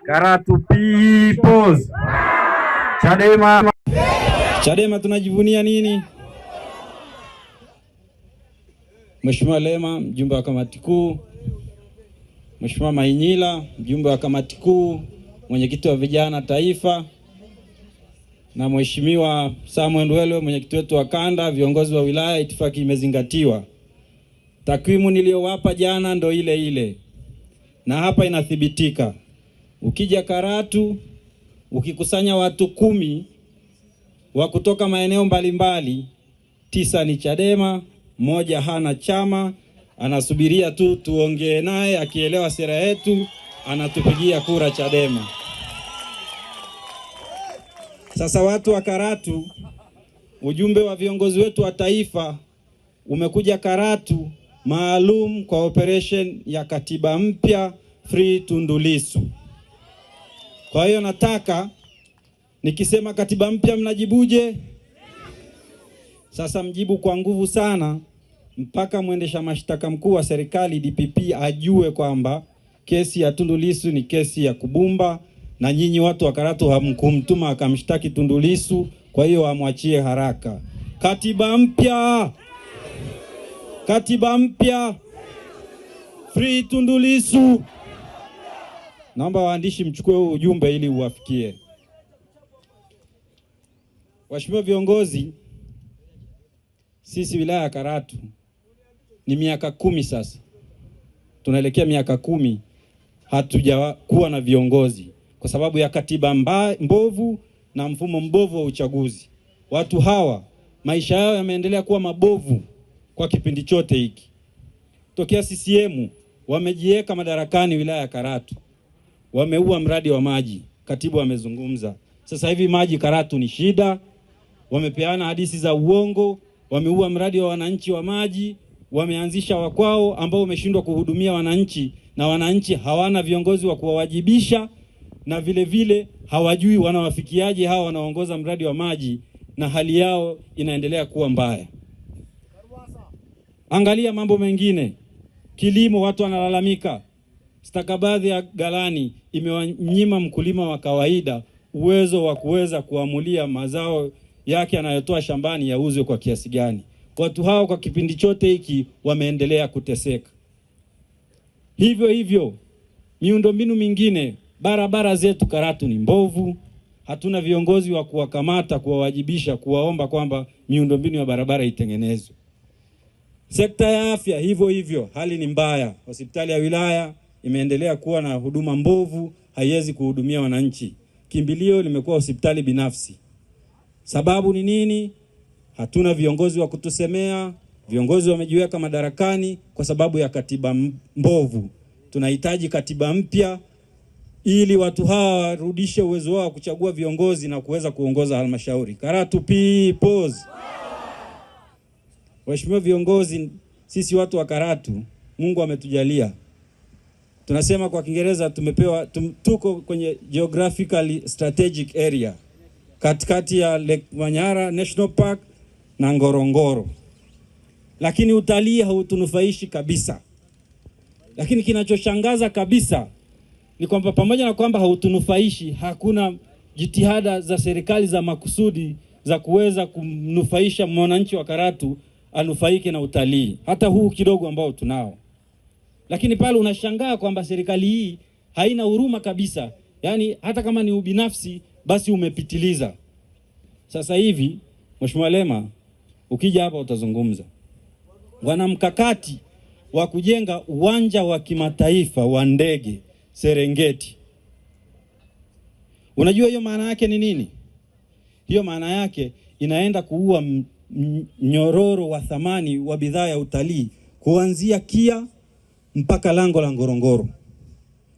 Karatu peoples. Chadema. Chadema tunajivunia nini? Mheshimiwa Lema, mjumbe wa kamati kuu, Mheshimiwa Mainyila, mjumbe wa kamati kuu, mwenyekiti wa vijana taifa, na Mheshimiwa Samuel Ndwele, mwenyekiti wetu wa kanda, viongozi wa wilaya, itifaki imezingatiwa. Takwimu niliyowapa jana ndo ile ile. Na hapa inathibitika. Ukija Karatu, ukikusanya watu 10 wa kutoka maeneo mbalimbali, 9 ni Chadema, 1 hana chama, anasubiria tu tuongee naye, akielewa sera yetu anatupigia kura Chadema. Sasa watu wa Karatu, ujumbe wa viongozi wetu wa taifa umekuja Karatu maalum kwa operation ya katiba mpya Free Tundu Lissu. Kwa hiyo nataka nikisema katiba mpya mnajibuje? Sasa mjibu kwa nguvu sana mpaka mwendesha mashtaka mkuu wa serikali DPP ajue kwamba kesi ya Tundu Lissu ni kesi ya kubumba, na nyinyi watu wa Karatu hamkumtuma akamshtaki Tundu Lissu, kwa hiyo amwachie haraka. Katiba mpya! Katiba mpya! Free Tundu Lissu! Naomba waandishi mchukue huu ujumbe ili uwafikie. Waheshimiwa viongozi, sisi wilaya ya Karatu ni miaka 10 sasa. Tunaelekea miaka 10 hatujakuwa na viongozi kwa sababu ya katiba mbovu na mfumo mbovu wa uchaguzi. Watu hawa maisha yao yameendelea kuwa mabovu kwa kipindi chote hiki. Tokea CCM wamejiweka madarakani wilaya ya Karatu, wameua mradi wa maji, katibu amezungumza. Sasa hivi maji Karatu ni shida, wamepeana hadithi za uongo, wameua mradi wa wananchi wa maji, wameanzisha wakwao ambao umeshindwa kuhudumia wananchi, na wananchi hawana viongozi wa kuwawajibisha, na vile vile hawajui wanawafikiaje hawa wanaongoza mradi wa maji, na hali yao inaendelea kuwa mbaya. Angalia mambo mengine. Kilimo, watu wanalalamika. Stakabadhi ya ghalani imewanyima mkulima wa kawaida uwezo wa kuweza kuamulia mazao yake anayotoa shambani yauzwe kwa kiasi gani. Watu hao kwa kipindi chote hiki wameendelea kuteseka. Hivyo hivyo miundombinu mingine, barabara zetu Karatu ni mbovu, hatuna viongozi wa kuwakamata, kuwawajibisha, kuwaomba kwamba miundombinu ya barabara itengenezwe. Sekta ya afya hivyo hivyo, hali ni mbaya. Hospitali ya wilaya imeendelea kuwa na huduma mbovu, haiwezi kuhudumia wananchi. Kimbilio limekuwa hospitali binafsi. Sababu ni nini? Hatuna viongozi wa kutusemea, viongozi wamejiweka madarakani kwa sababu ya katiba mbovu. Tunahitaji katiba mpya ili watu hawa warudishe uwezo wao kuchagua viongozi na kuweza kuongoza halmashauri. Karatu peoples. Waheshimiwa viongozi, sisi watu wa Karatu, Mungu ametujalia. Tunasema kwa Kiingereza tuko kwenye geographically strategic area, katikati ya Lake Manyara National Park na Ngorongoro. Lakini utalii hautunufaishi kabisa. Lakini kinachoshangaza kabisa ni kwamba pamoja na kwamba hautunufaishi, hakuna jitihada za serikali za makusudi za kuweza kumnufaisha mwananchi wa Karatu anufaike na utalii, hata huu kidogo ambao tunao. Lakini pale unashangaa kwamba serikali hii haina huruma kabisa. Yaani hata kama ni ubinafsi basi umepitiliza. Sasa hivi Mheshimiwa Lema, ukija hapa utazungumza. Wana mkakati wa kujenga uwanja wa kimataifa wa ndege Serengeti. Unajua hiyo maana yake ni nini? Hiyo maana yake inaenda kuua mnyororo wa thamani wa bidhaa ya utalii kuanzia Kia mpaka lango la Ngorongoro.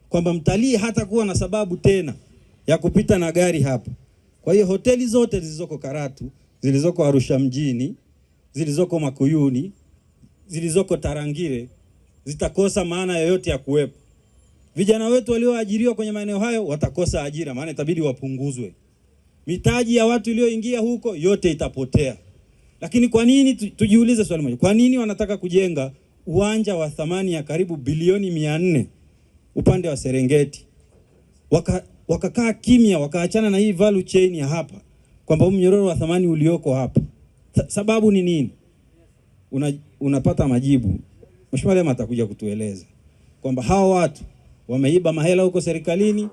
Kwamba mtalii hata kuwa na sababu tena ya kupita na gari hapa. Kwa hiyo hoteli zote zilizoko Karatu, zilizoko Arusha mjini, zilizoko Makuyuni, zilizoko Tarangire zitakosa maana yoyote ya kuwepo. Vijana wetu walioajiriwa kwenye maeneo hayo watakosa ajira, maana itabidi wapunguzwe. Mitaji ya watu iliyoingia huko yote itapotea. Lakini kwa nini, tujiulize swali moja, kwa nini wanataka kujenga uwanja wa thamani ya karibu bilioni 400 upande wa Serengeti? wakakaa kimya, wakaachana na hii value chain ya hapa, kwamba mnyororo wa thamani ulioko hapa. Sababu ni nini? Unapata majibu. Mheshimiwa Lema atakuja kutueleza kwamba hao watu wameiba mahela huko serikalini,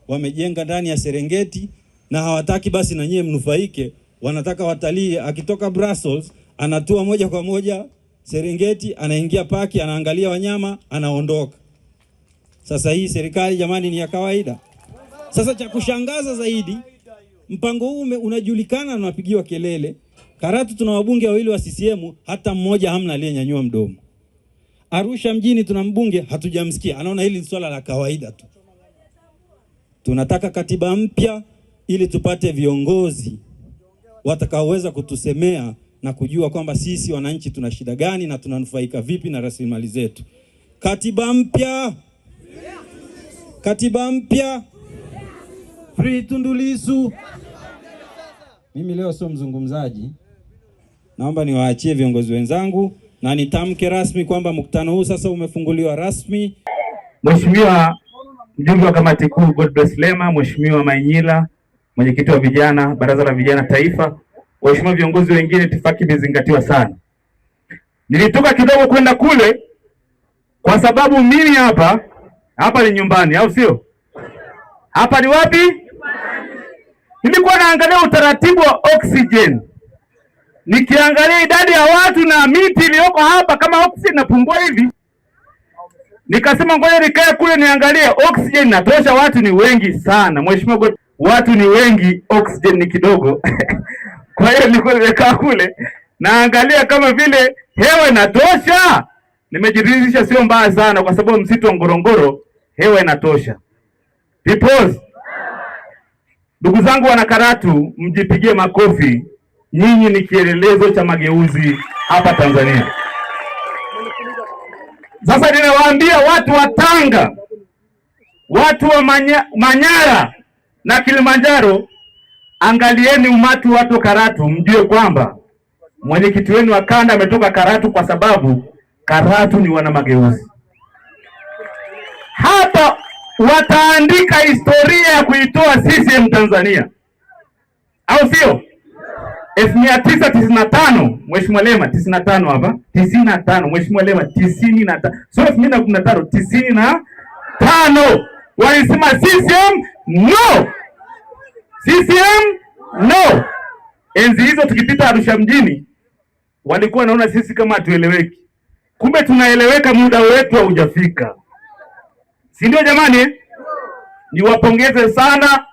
wamejenga ndani ya Serengeti, na hawataki basi na nyie mnufaike. Wanataka watalii akitoka Brussels anatua moja kwa moja Serengeti, anaingia paki, anaangalia wanyama, anaondoka. Sasa hii serikali jamani ni ya kawaida? Sasa cha kushangaza zaidi, mpango huu unajulikana na unapigiwa kelele. Karatu tuna wabunge wawili wa CCM, hata mmoja hamna aliyenyanyua mdomo. Arusha mjini tuna mbunge, hatujamsikia, anaona hili ni swala la kawaida tu. Tunataka katiba mpya ili tupate viongozi watakaoweza kutusemea na kujua kwamba sisi wananchi tuna shida gani na tunanufaika vipi na rasilimali zetu. Katiba mpya. Katiba mpya. Free Tundu Lissu. Mimi leo sio mzungumzaji. Naomba niwaachie viongozi wenzangu na nitamke rasmi kwamba mkutano huu sasa umefunguliwa rasmi. Mheshimiwa mjumbe wa kamati kuu Godbless Lema, Mheshimiwa Mainyila, mwenyekiti wa vijana, Baraza la Vijana Taifa, waheshimiwa viongozi wengine, itifaki imezingatiwa sana. Nilitoka kidogo kwenda kule kwa sababu mimi hapa ni nyumbani, au sio? Hapa ni wapi? Nilikuwa naangalia utaratibu wa oxygen. Nikiangalia idadi ya watu na miti iliyoko hapa, kama oxygen inapungua hivi, nikasema ngoja nikae kule niangalie oxygen inatosha. Watu ni wengi sana mheshimiwa, watu ni wengi, oxygen ni kidogo. Kwa hiyo nilikuwa nimekaa kule naangalia kama vile hewa inatosha. Nimejiridhisha sio mbaya sana, kwa sababu msitu wa Ngorongoro hewa inatosha. People, ndugu zangu wana Karatu, mjipigie makofi. Nyinyi ni kielelezo cha mageuzi hapa Tanzania. Sasa ninawaambia watu wa Tanga, watu wa Manyara na Kilimanjaro, angalieni umati watu wa Karatu, mjue kwamba mwenyekiti wenu wa kanda ametoka Karatu, kwa sababu Karatu ni wana mageuzi. Hapa wataandika historia ya kuitoa CCM Tanzania, au sio? 1995 Mheshimiwa Lema, 95 hapa, 95 Mheshimiwa Lema, 95, sio 2015, 95 walisema CCM no, CCM no. Enzi hizo tukipita Arusha mjini walikuwa naona sisi kama hatueleweki, kumbe tunaeleweka, muda wetu haujafika, si ndio jamani? Niwapongeze sana,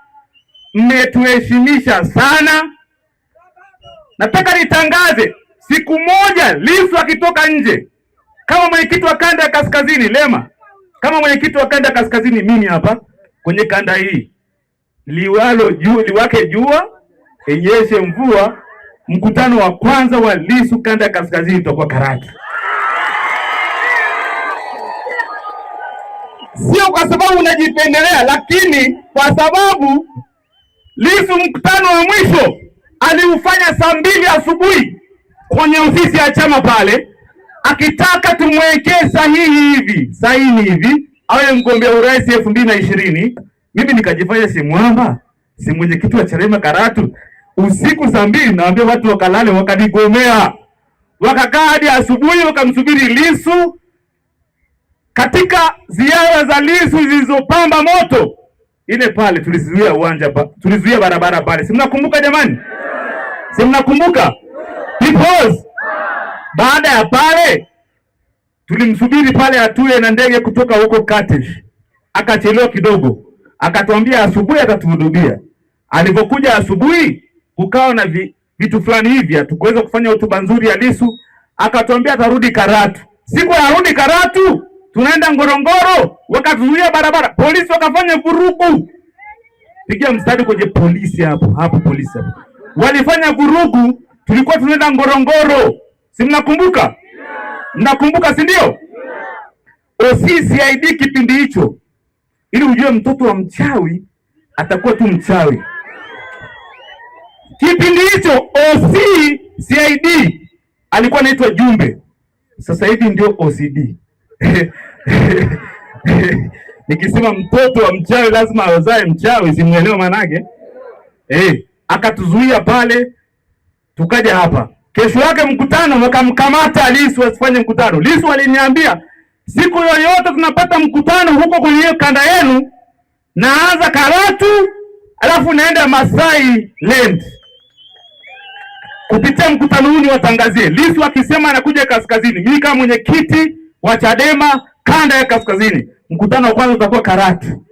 mmetuheshimisha sana. Nataka nitangaze siku moja Lissu akitoka nje kama mwenyekiti wa kanda ya kaskazini, Lema kama mwenyekiti wa kanda ya kaskazini, mimi hapa kwenye kanda hii, liwake jua, enyeshe mvua, mkutano wa kwanza wa Lissu kanda ya kaskazini utakuwa Karatu. Sio kwa sababu unajipendelea, lakini kwa sababu Lissu mkutano wa mwisho aliufanya saa 2 asubuhi kwenye ofisi ya chama pale, akitaka tumwekee sahihi hivi awe mgombea urais 2020. Mimi nikajifanya si mwamba, si mwenyekiti wa Chadema Karatu. Usiku saa 2 naambia watu wakalale, wakanigomea, wakakaa hadi asubuhi wakamsubiri Lissu. Katika ziara za Lissu zilizopamba moto ile pale, tulizuia uwanja tulizuia barabara pale, si mnakumbuka jamani? Si mnakumbuka? Because baada ya pale tulimsubiri pale atue na ndege kutoka huko Katesh, akachelewa kidogo, akatuambia asubuhi atatuhudumia. Alipokuja asubuhi kukawa na vitu fulani hivi, hatukuweza kufanya hotuba nzuri ya Lissu, akatuambia atarudi Karatu. Siku ya rudi Karatu tunaenda Ngorongoro, wakatuzuia barabara, polisi wakafanya vurugu. Pigia mstari kwenye polisi hapo polisi hapo. Walifanya vurugu, tulikuwa tunaenda Ngorongoro. Si mnakumbuka? Mnakumbuka, si ndio? OCCID kipindi hicho, ili ujue mtoto wa mchawi atakuwa tu mchawi. Kipindi hicho OCCID alikuwa anaitwa Jumbe. Sasa hivi ndio OCD. Nikisema mtoto wa mchawi lazima azae mchawi, simuelewa manake. Akatuzuia pale, tukaja hapa. Kesho yake mkutano, wakamkamata Lissu asifanye mkutano. Lissu aliniambia siku yoyote tunapata mkutano huko kwenye kanda yenu, naanza Karatu alafu naenda Masai Land. Kupitia mkutano huu watangazie. Lissu akisema anakuja kaskazini, mimi kama mwenyekiti wa Chadema kanda ya kaskazini, mkutano wa kwanza utakuwa Karatu.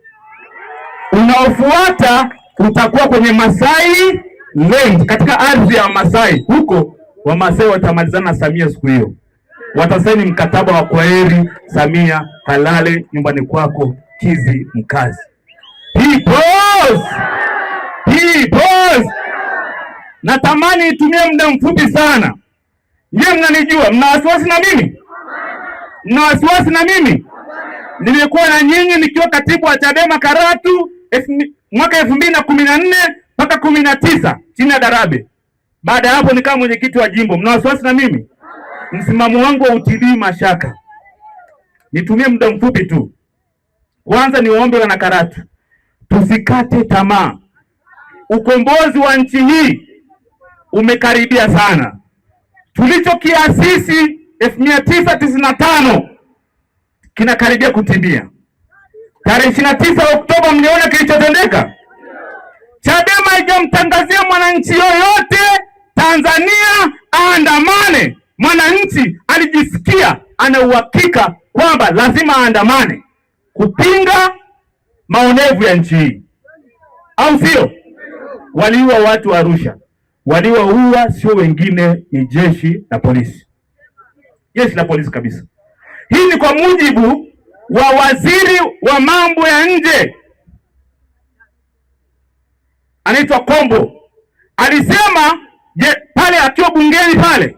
Unaofuata utakuwa kwenye Masai Land, katika ardhi ya Masai. Huko Wamasai watamalizana na Samia siku hiyo. Watasaini mkataba wa kwaheri, Samia kalale nyumbani kwako Kizi mkazi. Peoples! Natamani itumie muda mfupi sana. Nyie mnanijua, mna wasiwasi na mimi? Mna wasiwasi na mimi? Nilikuwa na nyinyi nikiwa katibu wa Chadema Karatu mwaka 2014 mpaka 19 chini ya Darabe. Baada ya hapo nikawa mwenyekiti wa jimbo. Mna wasiwasi na mimi? Msimamo wangu wa utilii mashaka. Nitumie muda mfupi tu. Kwanza niwaombe wana Karatu, tusikate tamaa. Ukombozi wa nchi hii umekaribia sana. Tulichokiasisi 1995 kinakaribia kutimia. Tarehe 29 Oktoba mliona kilichotendeka? Chadema haijamtangazia mwananchi yoyote Tanzania aandamane. Mwananchi alijisikia ana uhakika kwamba lazima aandamane kupinga maonevu ya nchi hii, au sio? Waliua watu wa Arusha, waliwaua sio wengine, ni jeshi la polisi. Jeshi la polisi kabisa. Hii ni kwa mujibu wa waziri wa mambo ya nje, anaitwa Kombo. Alisema pale akiwa bungeni pale,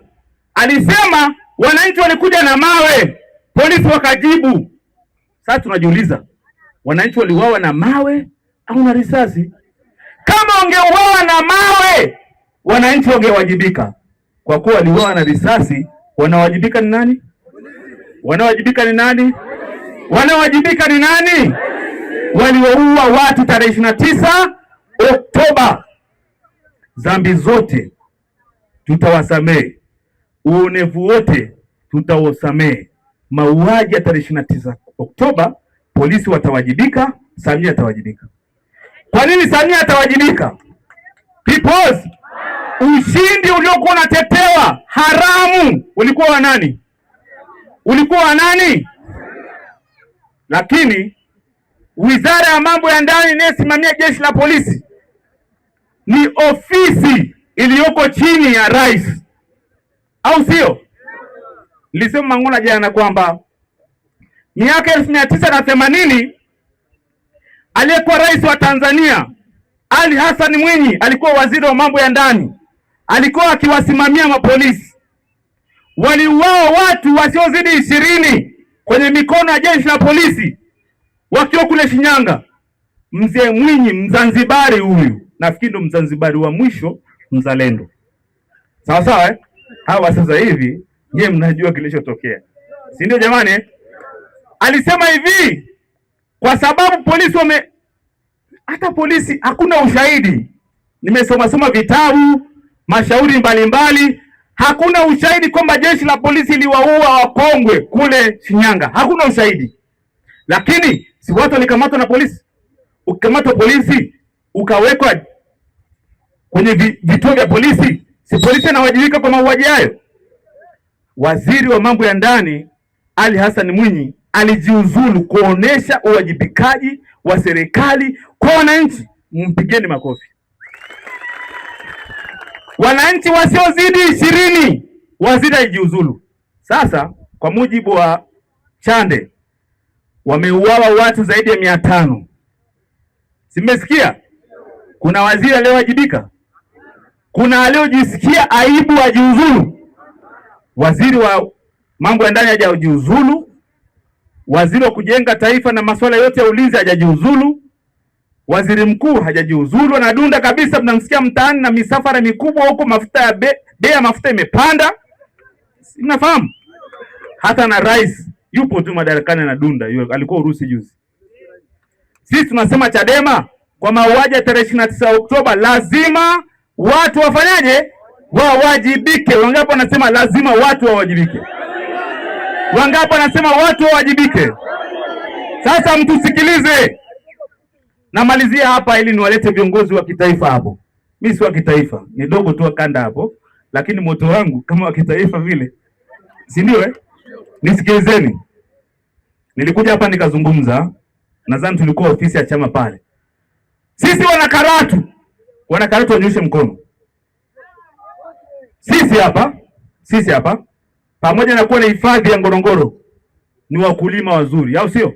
alisema wananchi walikuja na mawe, polisi wakajibu. Sasa tunajiuliza, wananchi waliuawa na mawe au na risasi? Kama wangeuawa na mawe, wananchi wangewajibika. Kwa kuwa waliuawa na risasi, wanawajibika ni nani? Wanawajibika ni nani? Wanawajibika ni nani? Waliwaua watu tarehe 29 Oktoba. Dhambi zote tutawasamehe, uonevu wote tutawasamehe. Mauaji ya tarehe 29 Oktoba, polisi watawajibika, Samia atawajibika. Kwa nini Samia atawajibika? Because ushindi uliokuwa unatetewa haramu ulikuwa wa nani? Ulikuwa wa nani? Lakini Wizara ya Mambo ya Ndani inayosimamia jeshi la polisi ni ofisi iliyoko chini ya rais, au sio? Nilisema Mangola jana kwamba miaka 1980 aliyekuwa rais wa Tanzania Ali Hassan Mwinyi alikuwa waziri wa mambo ya ndani, alikuwa akiwasimamia mapolisi. Waliuawa watu wasiozidi 20 kwenye mikono ya jeshi la polisi wakiwa kule Shinyanga. Mzee Mwinyi, Mzanzibari huyu, nafikiri ndo Mzanzibari wa mwisho mzalendo. Sawa sawa Hawa sasa hivi nyie mnajua kilichotokea, si ndio jamani? Alisema hivi, kwa sababu polisi hata polisi hakuna ushahidi. Nimesoma vitabu, mashauri mbalimbali, hakuna ushahidi kwamba jeshi la polisi liwaua wakongwe kule Shinyanga. Hakuna ushahidi. Lakini si watu walikamatwa na polisi? Ukikamatwa polisi ukawekwa kwenye vituo vya polisi, si polisi anawajibika kwa mauaji hayo? Waziri wa mambo ya ndani Ali Hassan Mwinyi alijiuzulu kuonesha uwajibikaji wa serikali kwa wananchi. Mpigeni makofi. Wananchi wasiozidi 20, waziri alijiuzulu. Sasa kwa mujibu wa Chande wameuawa watu zaidi ya 500. Simesikia? Kuna waziri aliyowajibika? Kuna aliyojisikia aibu ajiuzulu? Waziri wa mambo ya ndani hajajiuzulu, waziri wa kujenga taifa na masuala yote ya ulinzi hajajiuzulu, waziri mkuu hajajiuzulu. Anadunda kabisa, mnamsikia mtaani na misafara mikubwa huko, mafuta ya bei ya mafuta imepanda. Mnafahamu? Hata na rais yupo tu madarakani anadunda. Alikuwa Urusi juzi. Sisi tunasema Chadema kwa mauaji ya tarehe 29 Oktoba lazima watu wafanyaje? Wawajibike. Wangapi wanasema lazima watu wawajibike? Wangapi wanasema watu wawajibike? Sasa mtusikilize. Namalizia hapa ili niwalete viongozi wa kitaifa hapo. Mimi si wa kitaifa, ni dogo tu kanda hapo, lakini moto wangu kama wa kitaifa vile. Si ndio? Nisikilizeni. Nilikuja hapa nikazungumza, nadhani tulikuwa ofisi ya chama pale. Sisi wanakaratu wanyoshe mkono. Sisi hapa pamoja na kuwa na hifadhi ya Ngorongoro ni wakulima wazuri, au sio?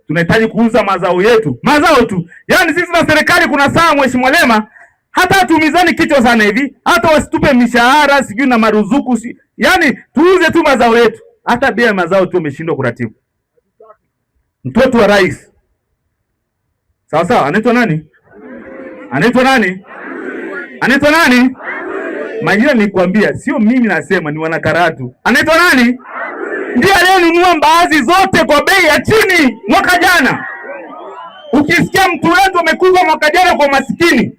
Tunahitaji kuuza mazao yetu, mazao tu. Yaani sisi na serikali kuna saa Mheshimiwa Lema hata tuumizani kichwa sana hivi, hata wasitupe mishahara sijui na maruzuku yaani tuuze tu mazao yetu. Hata bei ya mazao tu umeshindwa kuratibu. Mtoto wa rais. Sawa sawa, anaitwa nani? Anaitwa nani? Majina nilikwambia, sio mimi nasema, ni wanakaratu. Anaitwa nani? Ndiye aliyenunua mbaazi zote kwa bei ya chini mwaka jana. Ukisikia mtu wetu amekufa mwaka jana kwa masikini,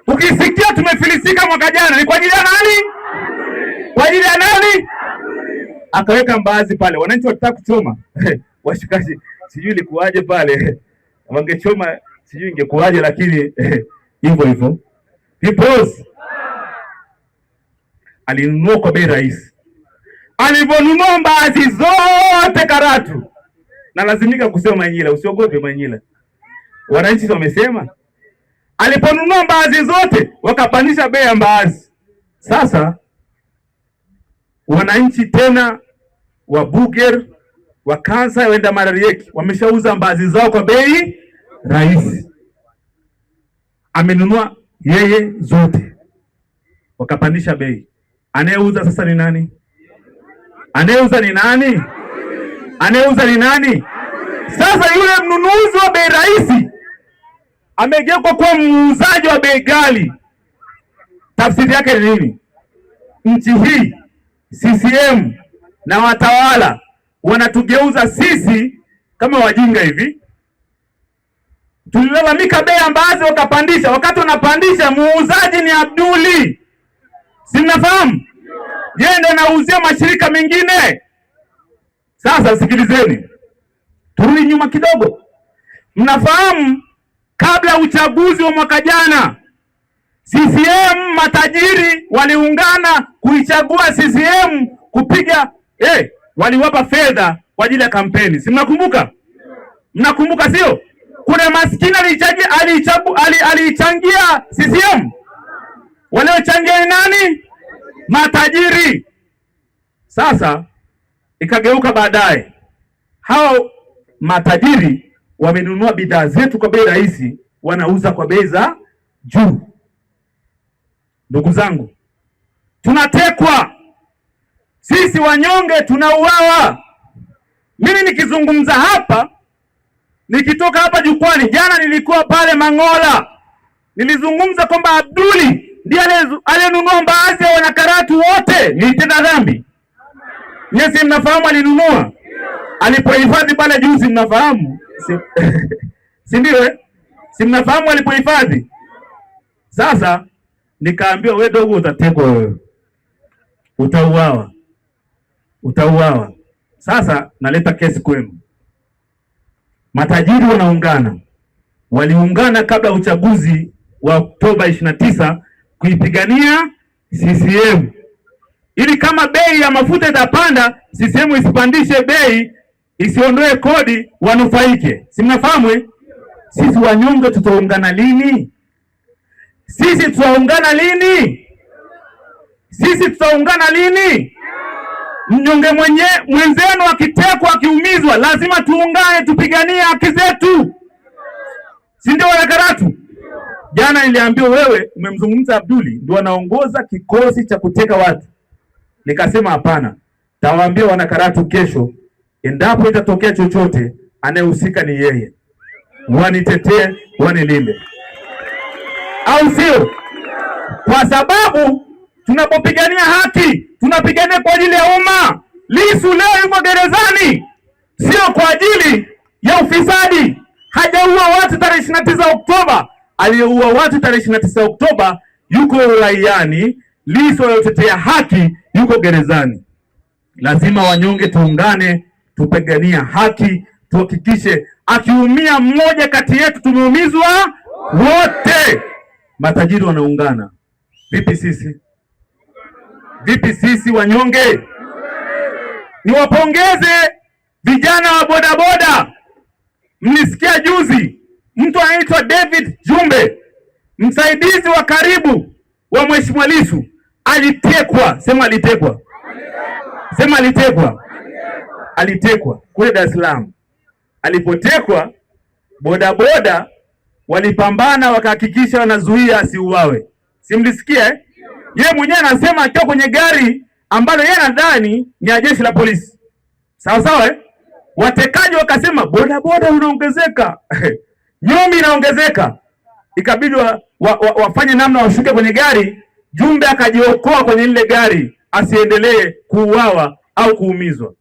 ukisikia tumefilisika mwaka jana, ni kwa ajili ya nani? Kwa ajili ya nani? Akaweka mbaazi pale, wananchi wataka kuchoma. Washikaji, sijui ilikuwaje pale. Wangechoma sijui ingekuwaje, lakini hivyo. Peoples alinunua kwa bei rahisi. Alivyonunua mbaazi zote Karatu, na lazimika kusema Manyila, usiogope Manyila. Wananchi wamesema aliponunua mbaazi zote wakapandisha bei ya mbaazi. Sasa wananchi tena wa Buger, wa Kansa, wenda Mararieki wameshauza mbaazi zao kwa bei rahisi. Amenunua yeye zote wakapandisha bei. Anayeuza sasa ni nani? Anayeuza ni nani? Sasa yule mnunuzi wa bei rahisi amegeuka kuwa muuzaji wa bei ghali. Tafsiri yake ni nini? Nchi hii CCM na watawala wanatugeuza sisi kama wajinga hivi. Tulilalamika bei ambazo wakapandisha, wakati wanapandisha muuzaji ni Abduli. Si mnafahamu? Yeye ndiye anauzia mashirika mengine. Sasa sikilizeni. Turudi nyuma kidogo. Mnafahamu kabla uchaguzi wa mwaka jana CCM matajiri waliungana kuichagua CCM kupiga waliwapa fedha kwa ajili ya kampeni. Si mnakumbuka? Mnakumbuka sio? Kuna maskini alichangia CCM. Waliochangia nani? Matajiri. Sasa ikageuka baadaye, hao matajiri wamenunua bidhaa zetu kwa bei rahisi, wanauza kwa bei za juu. Ndugu zangu, tunatekwa sisi, wanyonge tunauawa. Mimi nikizungumza hapa, nikitoka hapa jukwani, jana nilikuwa pale Mangola, nilizungumza kwamba Abduli ndiye aliyenunua mbaazi ya wanakaratu wote. Nilitenda dhambi? Nyesi mnafahamu alinunua alipohifadhi pale juzi, mnafahamu? Si ndio? Si mnafahamu alipohifadhi? Sasa nikaambiwa, wewe dogo utatekwa, wewe utauawa. Sasa naleta kesi kwenu. Matajiri waliungana kabla uchaguzi wa Oktoba 29 kuipigania CCM, ili kama bei ya mafuta itapanda, CCM isipandishe bei, isiondoe kodi, wanufaike. Si mnafahamu? Sisi wanyonge tutaungana lini? Sisi tutaungana lini? Mnyonge mwenzenu akitekwa, akiumizwa, lazima tuungane, tupiganie haki zetu. Si ndio wanakaratu? Jana niliambiwa wewe umemzungumza Abduli ndio anaongoza kikosi cha kuteka watu. Nikasema hapana, tawaambia wanakaratu kesho, endapo itatokea chochote, anayehusika ni yeye. Wanitetee, wanilinde, au sio? Kwa sababu tunapopigania haki, tunapigania kwa ajili ya umma. Lissu leo yuko gerezani sio kwa ajili ya ufisadi. Hajaua watu tarehe 29 Oktoba. Aliyeua watu tarehe 29 Oktoba yuko uraiani. Lissu aliyotetea haki yuko gerezani. Lazima wanyonge tuungane, tupigania haki, tuhakikishe akiumia mmoja kati yetu tumeumizwa wote. Matajiri wanaungana. Vipi sisi? Vipi sisi wanyonge? Niwapongeze vijana wa bodaboda. Mlisikia juzi mtu anaitwa David Jumbe, msaidizi wa karibu wa Mheshimiwa Lissu, alitekwa. Sema alitekwa. Sema alitekwa. Alitekwa kule Dar es Salaam. Alipotekwa, bodaboda walipambana wakahakikisha wanazuia asiuawe. Si mlisikia eh? Yeye mwenyewe anasema akiwa kwenye gari ambalo yeye anadhani ni ya jeshi la polisi. Sawa sawa eh? Watekaji wakasema bodaboda unaongezeka. Nyomi inaongezeka. Ikabidi wafanye namna washuke kwenye gari. Jumbe akajiokoa kwenye ile gari asiendelee kuuawa au kuumizwa.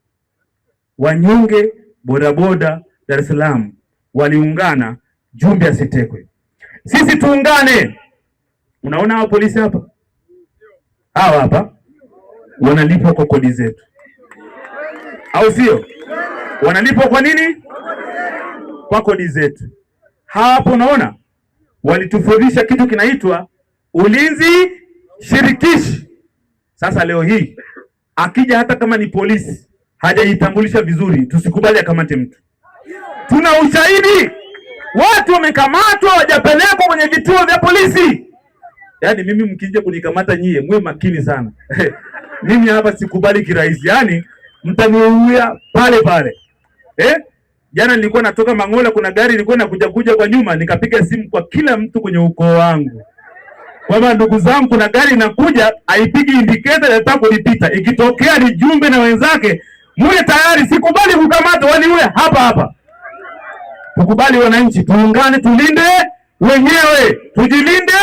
Wanyonge bodaboda Dar es Salaam waliungana Jumbe asitekwe. Sisi tuungane. Unaona hao polisi hapa? Hawa hapa wanalipwa kwa kodi zetu, au sio? Wanalipwa kwa nini? Kwa kodi zetu. Hapo unaona walitufundisha kitu kinaitwa ulinzi shirikishi. Sasa leo hii akija hata kama ni polisi hajajitambulisha vizuri, tusikubali akamate mtu. Tuna ushahidi, watu wamekamatwa hawajapelekwa kwenye vituo vya polisi. Yaani mimi mkija kunikamata nyie mwe makini sana. Mimi hapa sikubali kirahisi. Yaani mtaniuia pale pale. Jana nilikuwa natoka Mangola, kuna gari ilikuwa inakuja kwa nyuma, nikapiga simu kwa kila mtu kwenye ukoo wangu. Kwamba ndugu zangu, kuna gari inakuja, haipigi indicator, inataka kunipita. Ikitokea ni Jumbe na wenzake, muwe tayari, sikubali kukamata, waliue hapa hapa. Tukubali wananchi, tuungane, tulinde wenyewe, tujilinde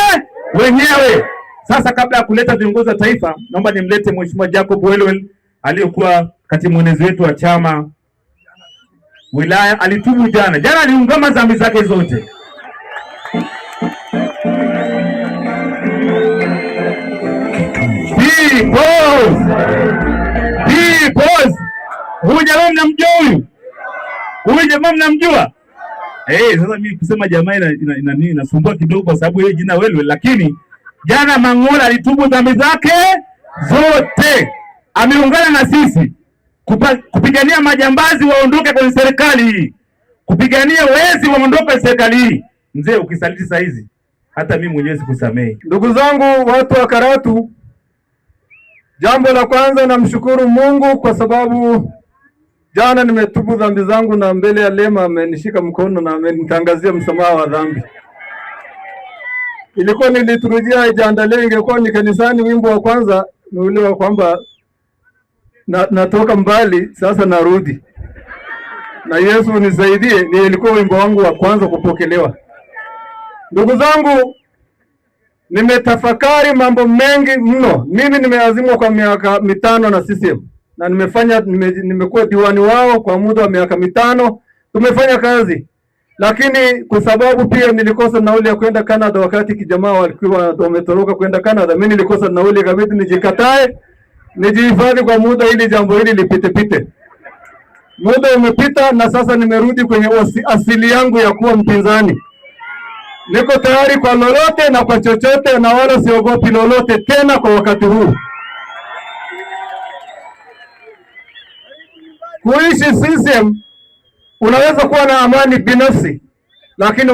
wenyewe. Sasa kabla ya kuleta viongozi wa taifa, naomba nimlete Mheshimiwa Jacob Welwel aliyekuwa katibu mwenezi wetu wa chama wilaya. Alitubu jana aliungama dhambi zake zote. Huyu jamaa mnamjua huyu? Huyu jamaa mnamjua? Sasa mimi kusema jamaa inasumbua kidogo kwa sababu yeye jina Welwel, lakini jana Mangola alitubu dhambi zake zote. Ameungana na sisi kupigania majambazi waondoke kwenye serikali hii, kupigania wezi waondoke kwenye serikali hii. Mzee, ukisaliti saa hizi hata mimi mwenyewe sikusamehe. Ndugu zangu watu wa Karatu, jambo la kwanza namshukuru Mungu kwa sababu jana nimetubu dhambi zangu na mbele ya Lema amenishika mkono na amenitangazia msamaha wa dhambi. Ilikuwa niliturujia ijaandalia, ingekuwa ni kanisani, wimbo wa kwanza ni ule wa kwamba natoka mbali sasa narudi na Yesu nisaidie, ni ilikuwa wimbo wangu wa kwanza kupokelewa. Ndugu zangu, nimetafakari mambo mengi mno. Mimi nimeazimwa kwa miaka 5 na CCM na nimekuwa diwani wao kwa muda wa miaka 5. Tumefanya kazi, lakini kwa sababu pia nilikosa nauli ya kwenda Canada wakati kijamaa walikuwa wametoroka kwenda Canada, mimi nilikosa nauli, kabidi nijikatae nijihifadhi kwa muda ili jambo hili lipite. Muda umepita na sasa nimerudi kwenye asili yangu ya kuwa mpinzani. Niko tayari kwa lolote na kwa chochote na wala siogopi lolote tena kwa wakati huu. Kuishi CCM unaweza kuwa na amani binafsi, lakini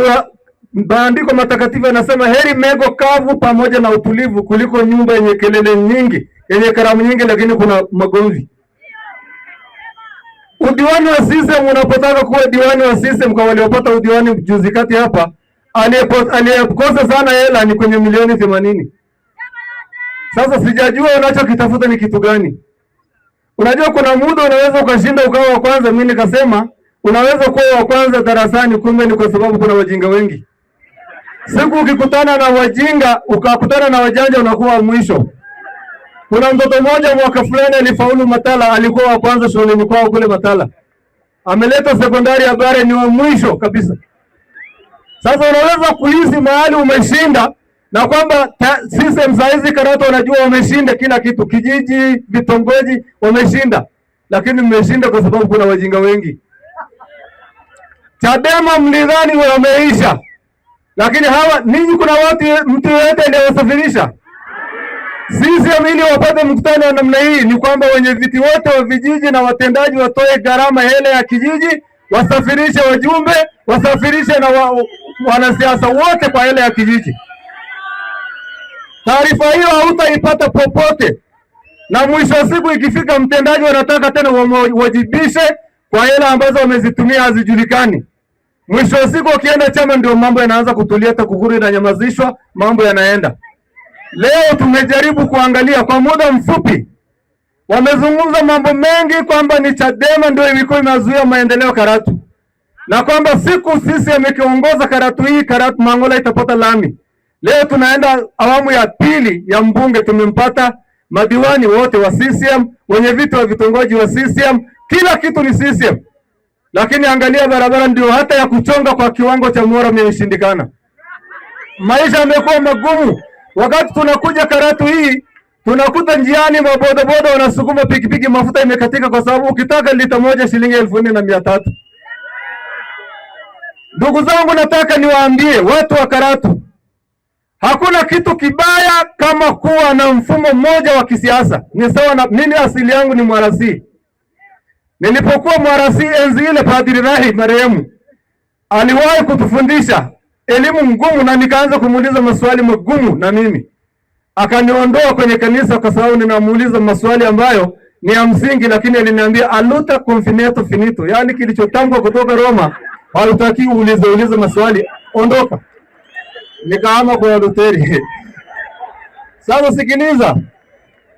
maandiko matakatifu yanasema heri mego kavu pamoja na utulivu kuliko nyumba yenye kelele nyingi, yenye karamu nyingi lakini kuna magomvi. Udiwani wa CCM, unapotaka kuwa diwani wa CCM, kwa waliopata udiwani juzi kati hapa, aliyekosa sana hela ni kwenye milioni 80. Sasa sijajua unachokitafuta ni kitu gani. Unajua kuna muda unaweza ukashinda ukawa wa kwanza. Mimi nikasema unaweza kuwa wa kwanza darasani, kumbe ni kwa sababu kuna wajinga wengi. Siku ukikutana na wajinga ukakutana na wajanja unakuwa mwisho. Kuna mtoto mmoja mwaka fulani alifaulu Matala, alikuwa wa kwanza shuleni kwao kule Matala. Ameleta sekondari ya Bare, ni wa mwisho kabisa. Sasa unaweza kuhisi mahali umeshinda na kwamba CCM saa hizi Karatu wanajua wameshinda kila kitu, kijiji, vitongoji wameshinda, lakini mmeshinda kwa sababu kuna wajinga wengi. Chadema mlidhani wameisha, lakini hawa ninyi, kuna mtu yote aliyewasafirisha CCM ili wapate mkutano wa namna hii? Ni kwamba wenye viti wote wa vijiji na watendaji watoe gharama hele ya kijiji, wasafirishe wajumbe, wasafirishe na wanasiasa wote kwa hele ya kijiji. Taarifa hiyo hautaipata popote, na mwisho wa siku ikifika mtendaji wanataka tena wajibishe kwa hele ambazo wamezitumia hazijulikani. Mwisho wa siku wakienda chama ndio mambo yanaanza kutulia, TAKUKURU inanyamazishwa, mambo yanaenda. Leo tumejaribu kuangalia kwa muda mfupi, wamezungumza mambo mengi kwamba ni Chadema ndio ilikuwa inazuia maendeleo Karatu, na kwamba siku sisi amekiongoza Karatu hii, Karatu Mangola itapata lami. Leo tunaenda awamu ya pili ya mbunge, tumempata madiwani wote wa CCM, wenye viti wa vitongoji wa CCM, kila kitu ni CCM. Lakini angalia barabara ndio hata ya kuchonga kwa kiwango cha Mora imeshindikana. Maisha yamekuwa magumu. Wakati tunakuja Karatu hii, tunakuta njiani mabodaboda wanasukuma pikipiki, mafuta imekatika kwa sababu ukitaka lita moja shilingi 4,300. Ndugu zangu, nataka niwaambie watu wa Karatu, hakuna kitu kibaya kama kuwa na mfumo mmoja wa kisiasa. Ni sawa na mimi, asili yangu ni Mwarasi. Nilipokuwa Mwarasi enzi ile, Padri Rahib marehemu aliwahi kutufundisha elimu ngumu, na nikaanza kumuuliza maswali magumu, na mimi akaniondoa kwenye kanisa kwa sababu ninamuuliza maswali ambayo ni ya msingi, lakini aliniambia aluta confineto finito, yani kilichotangwa kutoka Roma hautaki uulize maswali, ondoka. Nikahama kwa Luteri. Sasa sikiliza,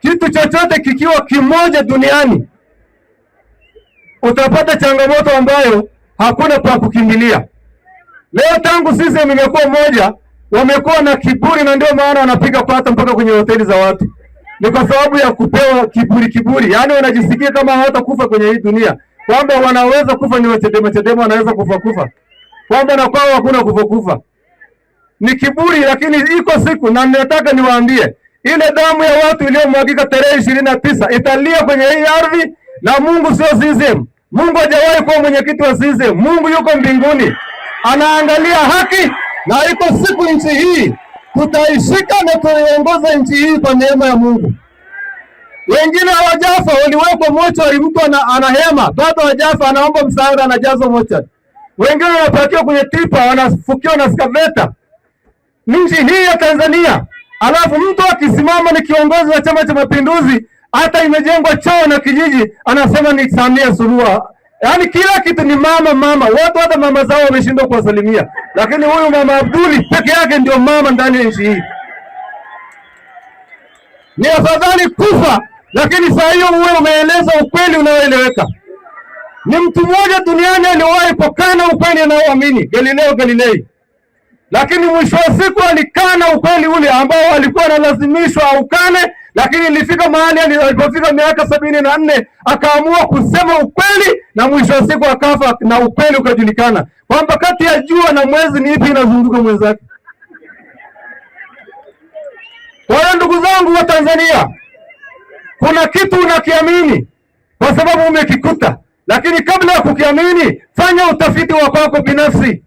kitu chochote kikiwa kimoja duniani utapata changamoto ambayo hakuna pa kukimbilia. Leo tangu sisi imekuwa moja, wamekuwa na kiburi, na ndio maana wanapiga pata mpaka kwenye hoteli za watu. Ni kwa sababu ya kupewa kiburi. Yaani wanajisikia kama hawatakufa kwenye hii dunia, kwamba wanaweza kufa, ni Chadema wanaweza kufa, kwamba na kwao hakuna kufa. Ni kiburi, lakini iko siku, na nataka niwaambie, ile damu ya watu iliyomwagika tarehe 29 italia kwenye hii ardhi, na Mungu sio CCM. Mungu hajawahi kuwa mwenyekiti wa CCM. Mungu yuko mbinguni, anaangalia haki, na iko siku nchi hii tutaishika na tuiongoza nchi hii kwa neema ya Mungu. Wengine hawajafa, waliwekwa mochari, mtu anahema bado hajafa, anaomba msaada, anajazwa mochari. Wengine wanapakiwa kwenye tipa, wanafukiwa na skaveta. Nchi hii ya Tanzania, alafu mtu akisimama ni kiongozi wa Chama cha Mapinduzi, hata imejengwa choo na kijiji, anasema ni Samia Suluhu. Yaani kila kitu ni mama. Watu hata mama zao wameshindwa kuwasalimia, lakini huyu Mama Abduli peke yake ndio mama ndani ya nchi hii. Ni afadhali kufa, lakini saa hiyo uwe umeeleza ukweli unaoeleweka. Ni mtu mmoja duniani aliwahi kukana ukweli anaoamini, Galileo Galilei, lakini mwisho wa siku alikana ukweli ule ambao alikuwa analazimishwa aukane, lakini ilifika mahali alipofika miaka 74 akaamua kusema ukweli, na mwisho wa siku akafa, na ukweli ukajulikana kwamba kati ya jua na mwezi ni ipi inazunguka mwenzake. Kwa hiyo ndugu zangu wa Tanzania, kuna kitu unakiamini kwa sababu umekikuta, lakini kabla ya kukiamini fanya utafiti wa kwako binafsi.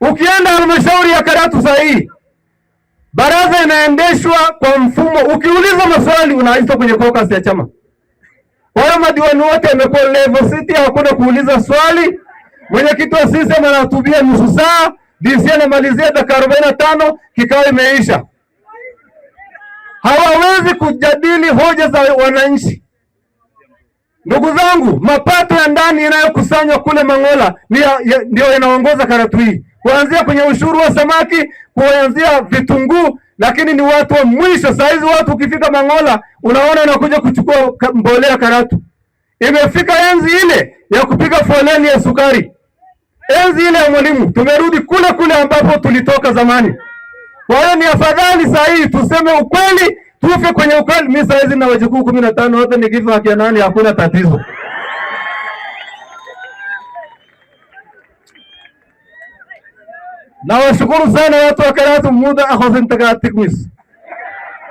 Ukienda halmashauri ya Karatu saa hii, baraza inaendeshwa kwa mfumo, ukiuliza maswali unaitwa kwenye caucus ya chama. Kwa hiyo madiwani wote wamekuwa level city, hakuna kuuliza swali. Mwenyekiti wa CCM anahutubia nusu saa, DC anamalizia dakika 45, kikao imeisha. Hawawezi kujadili hoja za wananchi. Ndugu zangu, mapato ya ndani yanayokusanywa kule Mangola ndio yanaongoza Karatu hii, kuanzia kwenye ushuru wa samaki, kuanzia vitunguu, lakini ni watu wa mwisho. Saa hizi watu ukifika Mangola unaona unakuja kuchukua mbolea Karatu. Imefika enzi ile ya kupiga foleni ya sukari, enzi ile ya Mwalimu. Tumerudi kule ambapo tulitoka zamani. Kwa hiyo ni afadhali saa hii tuseme ukweli, tufe kwenye ukweli. Mimi saa hizi na wajukuu 15 wote nikifa haki ya nani, hakuna tatizo. nawashukuru sana watu wa Karatu, muda akhosin tagatikmis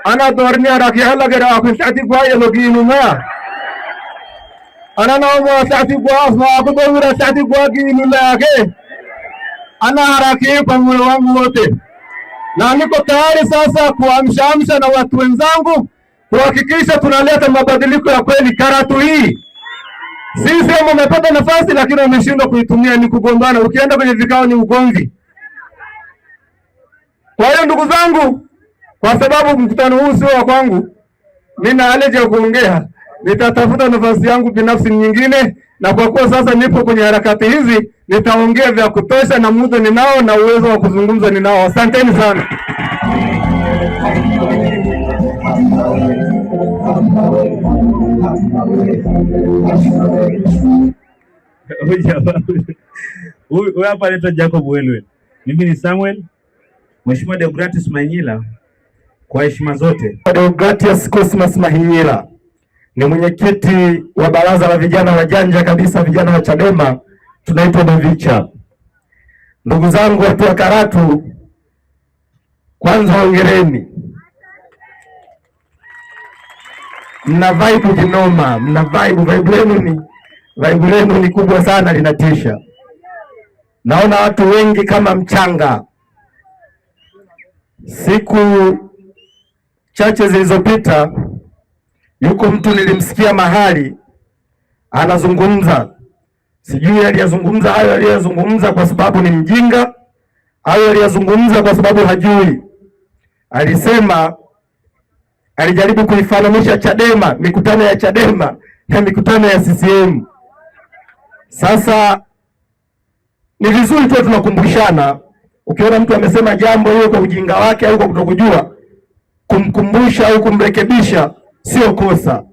ana dorni araki hala gara akhin saati kwa yeloginu ma ana naomba saati kwa asma akudowira saati kwa kinu lake ana haraki kwa moyo wangu wote, na niko tayari sasa kuamsha na watu wenzangu kuhakikisha tunaleta mabadiliko ya kweli Karatu hii. Sisi wamepata nafasi lakini wameshindwa kuitumia, ni kugombana. Ukienda kwenye vikao ni ugomvi. Kwa hiyo ndugu zangu, kwa sababu mkutano huu sio wa kwangu, mimi haja ya kuongea, nitatafuta nafasi yangu binafsi nyingine, na kwa kuwa sasa nipo kwenye harakati hizi, nitaongea vya kutosha na muda ninao na uwezo wa kuzungumza ninao. Asanteni sana. Huyu hapa anaitwa Jacob Welwe. Mimi ni Samuel. Mheshimiwa Deogratius Mahinyila, kwa heshima zote. Deogratius Cosmas Mahinyila ni mwenyekiti wa baraza la vijana wajanja kabisa, vijana wa Chadema, tunaitwa Bavicha. Ndugu zangu watu wa Karatu, kwanza hongereni. Mna vibe kinoma, mna vibe lenu ni kubwa sana, linatisha. Naona watu wengi kama mchanga. Siku chache zilizopita yuko mtu nilimsikia mahali anazungumza, sijui aliyazungumza hayo aliyazungumza kwa sababu ni mjinga au aliyazungumza kwa sababu hajui. Alisema alijaribu kuifananisha Chadema, mikutano ya Chadema na mikutano ya CCM. Sasa ni vizuri tu tunakumbushana. Ukiona mtu amesema jambo hiyo kwa ujinga wake au kwa kutokujua, kumkumbusha au kumrekebisha sio kosa.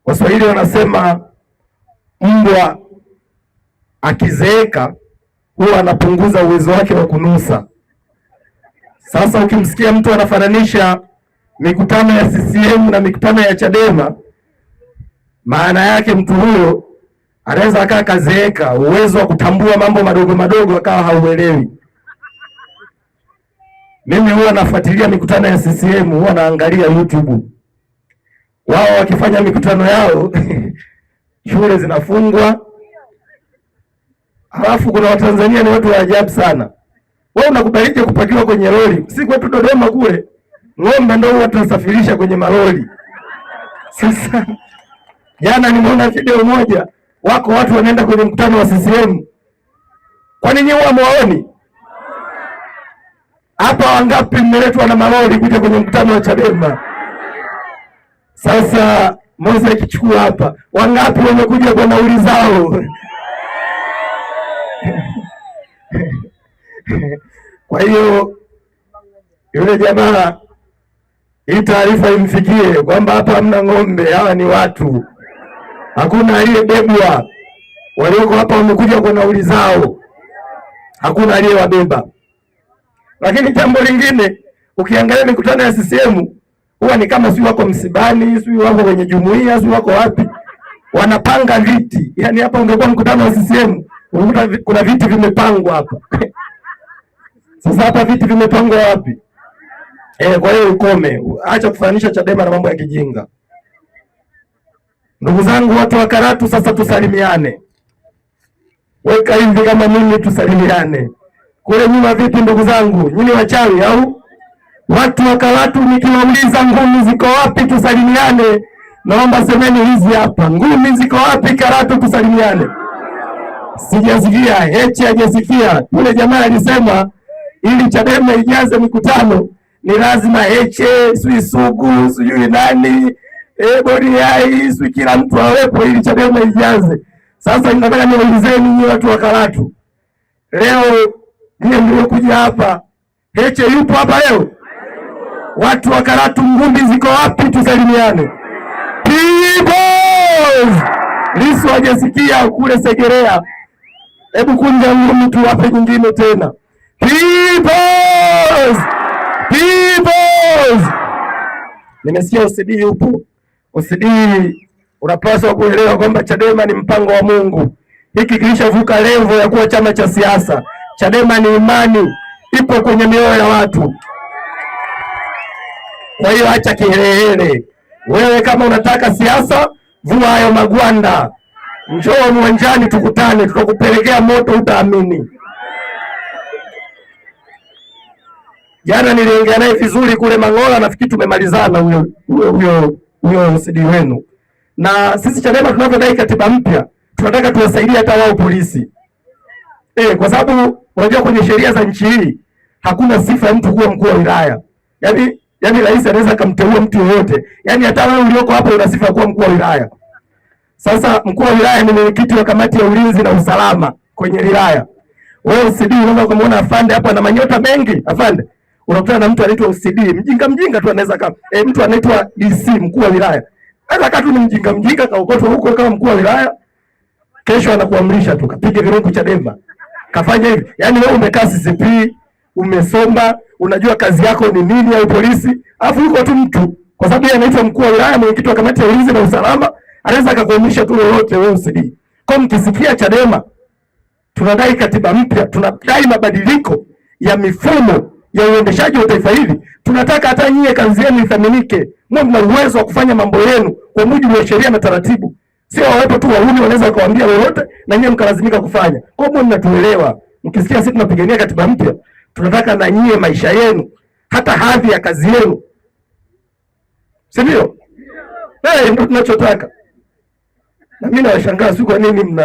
Waswahili wanasema mbwa akizeeka huwa anapunguza uwezo wake wa kunusa. Sasa ukimsikia mtu anafananisha mikutano ya CCM na mikutano ya Chadema, maana yake mtu huyo anaweza akaa kazeeka, uwezo wa kutambua mambo madogo madogo akawa hauelewi. Mimi huwa nafuatilia mikutano ya CCM, huwa naangalia YouTube. Wao wakifanya mikutano yao shule zinafungwa. Halafu kuna Watanzania ni watu wa ajabu sana. Wewe unakubalije kupakiwa kwenye lori? Si kwetu Dodoma kule, ng'ombe ndio huwa tunasafirisha kwenye malori. Sasa jana nimeona video moja, wako watu wanaenda kwenye mkutano wa CCM. Kwa nini huwa muwaoni? Hapa wangapi mmeletwa na malori kuja kwenye mkutano wa Chadema? Sasa Mose kichukua hapa, wangapi wamekuja kwa nauli zao? Kwa hiyo yule jamaa, hii taarifa imfikie kwamba hapa hamna ng'ombe, hawa ni watu. Hakuna aliyebebwa. Walioko hapa wamekuja kwa nauli zao, hakuna aliyewabeba. Lakini jambo lingine, ukiangalia mikutano ya CCM huwa ni kama si wako msibani, si wako kwenye jumuiya, si wako wapi, wanapanga viti. Yaani hapa ungekuwa mkutano wa CCM, unakuta kuna viti vimepangwa hapa. Sasa hapa viti vimepangwa wapi? Kwa hiyo ukome, acha kufanisha Chadema na mambo ya kijinga. Ndugu zangu watu wa Karatu, sasa tusalimiane. Weka hivi kama mimi, tusalimiane. Kule nyuma vipi ndugu zangu? Nyinyi wachawi au? Watu wa Karatu nikiwauliza ngumi ziko wapi tusalimiane, naomba semeni hizi hapa. Ngumi ziko wapi Karatu tusalimiane? Sijasikia, Heche hajasikia. Yule jamaa alisema ili Chadema ijaze mikutano ni lazima Heche, sui Sugu, sijui nani, Boniai, sui kila mtu awepo ili Chadema ijaze. Sasa ninataka niwaulizeni nyinyi watu wa Karatu. Leo nyinyi mliokuja hapa, Heche yupo hapa leo? Watu wa Karatu ngumi ziko wapi tusalimiane? Peoples! Lissu hajasikia kule Segerea. Hebu kunja ngumi tuwape nyingine tena. Peoples! Peoples! Nimesikia OCD yupo. OCD unapaswa kuelewa kwamba Chadema ni mpango wa Mungu. hiki kilishavuka levo ya kuwa chama cha siasa. Chadema ni imani, ipo kwenye mioyo ya watu. Kwa hiyo acha kihelehele. Wewe kama unataka siasa, vua hayo magwanda, njoo uwanjani tukutane, tutakupelekea moto utaamini. Jana niliongea naye vizuri kule Mang'ola, nafikiri tumemalizana huyo CD wenu. Na sisi Chadema tunavyodai katiba mpya, tunataka tuwasaidie hata wao polisi. Kwa sababu unajua kwenye sheria za nchi hii hakuna sifa ya mtu kuwa mkuu wa wilaya. Yaani rais anaweza kumteua mtu yoyote. Yaani hata wewe ulioko hapo una sifa kuwa mkuu wa wilaya. Sasa mkuu wa wilaya ni mwenyekiti wa kamati ya ulinzi na usalama kwenye wilaya. Wewe UCD unaweza kumuona afande hapo ana manyota mengi, afande. Unakutana na mtu anaitwa UCD, mjinga tu anaweza kama mtu anaitwa DC mkuu wa wilaya. Hata kama tu ni mjinga kaokotwa huko kama mkuu wa wilaya, kesho anakuamrisha tu kapige virungu Chadema. Kafanya hivi. Yaani wewe umekaa CCP, umesoma, unajua kazi yako ni nini au polisi, alafu yuko tu mtu kwa sababu yeye anaitwa mkuu wa wilaya, mwenyekiti wa kamati ya ulinzi na usalama, anaweza akakuamrisha tu lolote wewe UCD. Kwa mkisikia Chadema tunadai katiba mpya, tunadai mabadiliko ya mifumo ya uendeshaji wa taifa hili, tunataka hata nyie kazi yenu ithaminike, mwe mna uwezo wa kufanya mambo yenu kwa mujibu wa sheria na taratibu. Sio wawepo tu wahuni wanaweza kuambia lolote na nyie mkalazimika kufanya. Kwa hiyo mnatuelewa. Mkisikia sisi tunapigania katiba mpya, tunataka na nyie maisha yenu, hata hadhi ya kazi yenu. Si ndio? Ndio tunachotaka. Na mimi nawashangaa siku kwa nini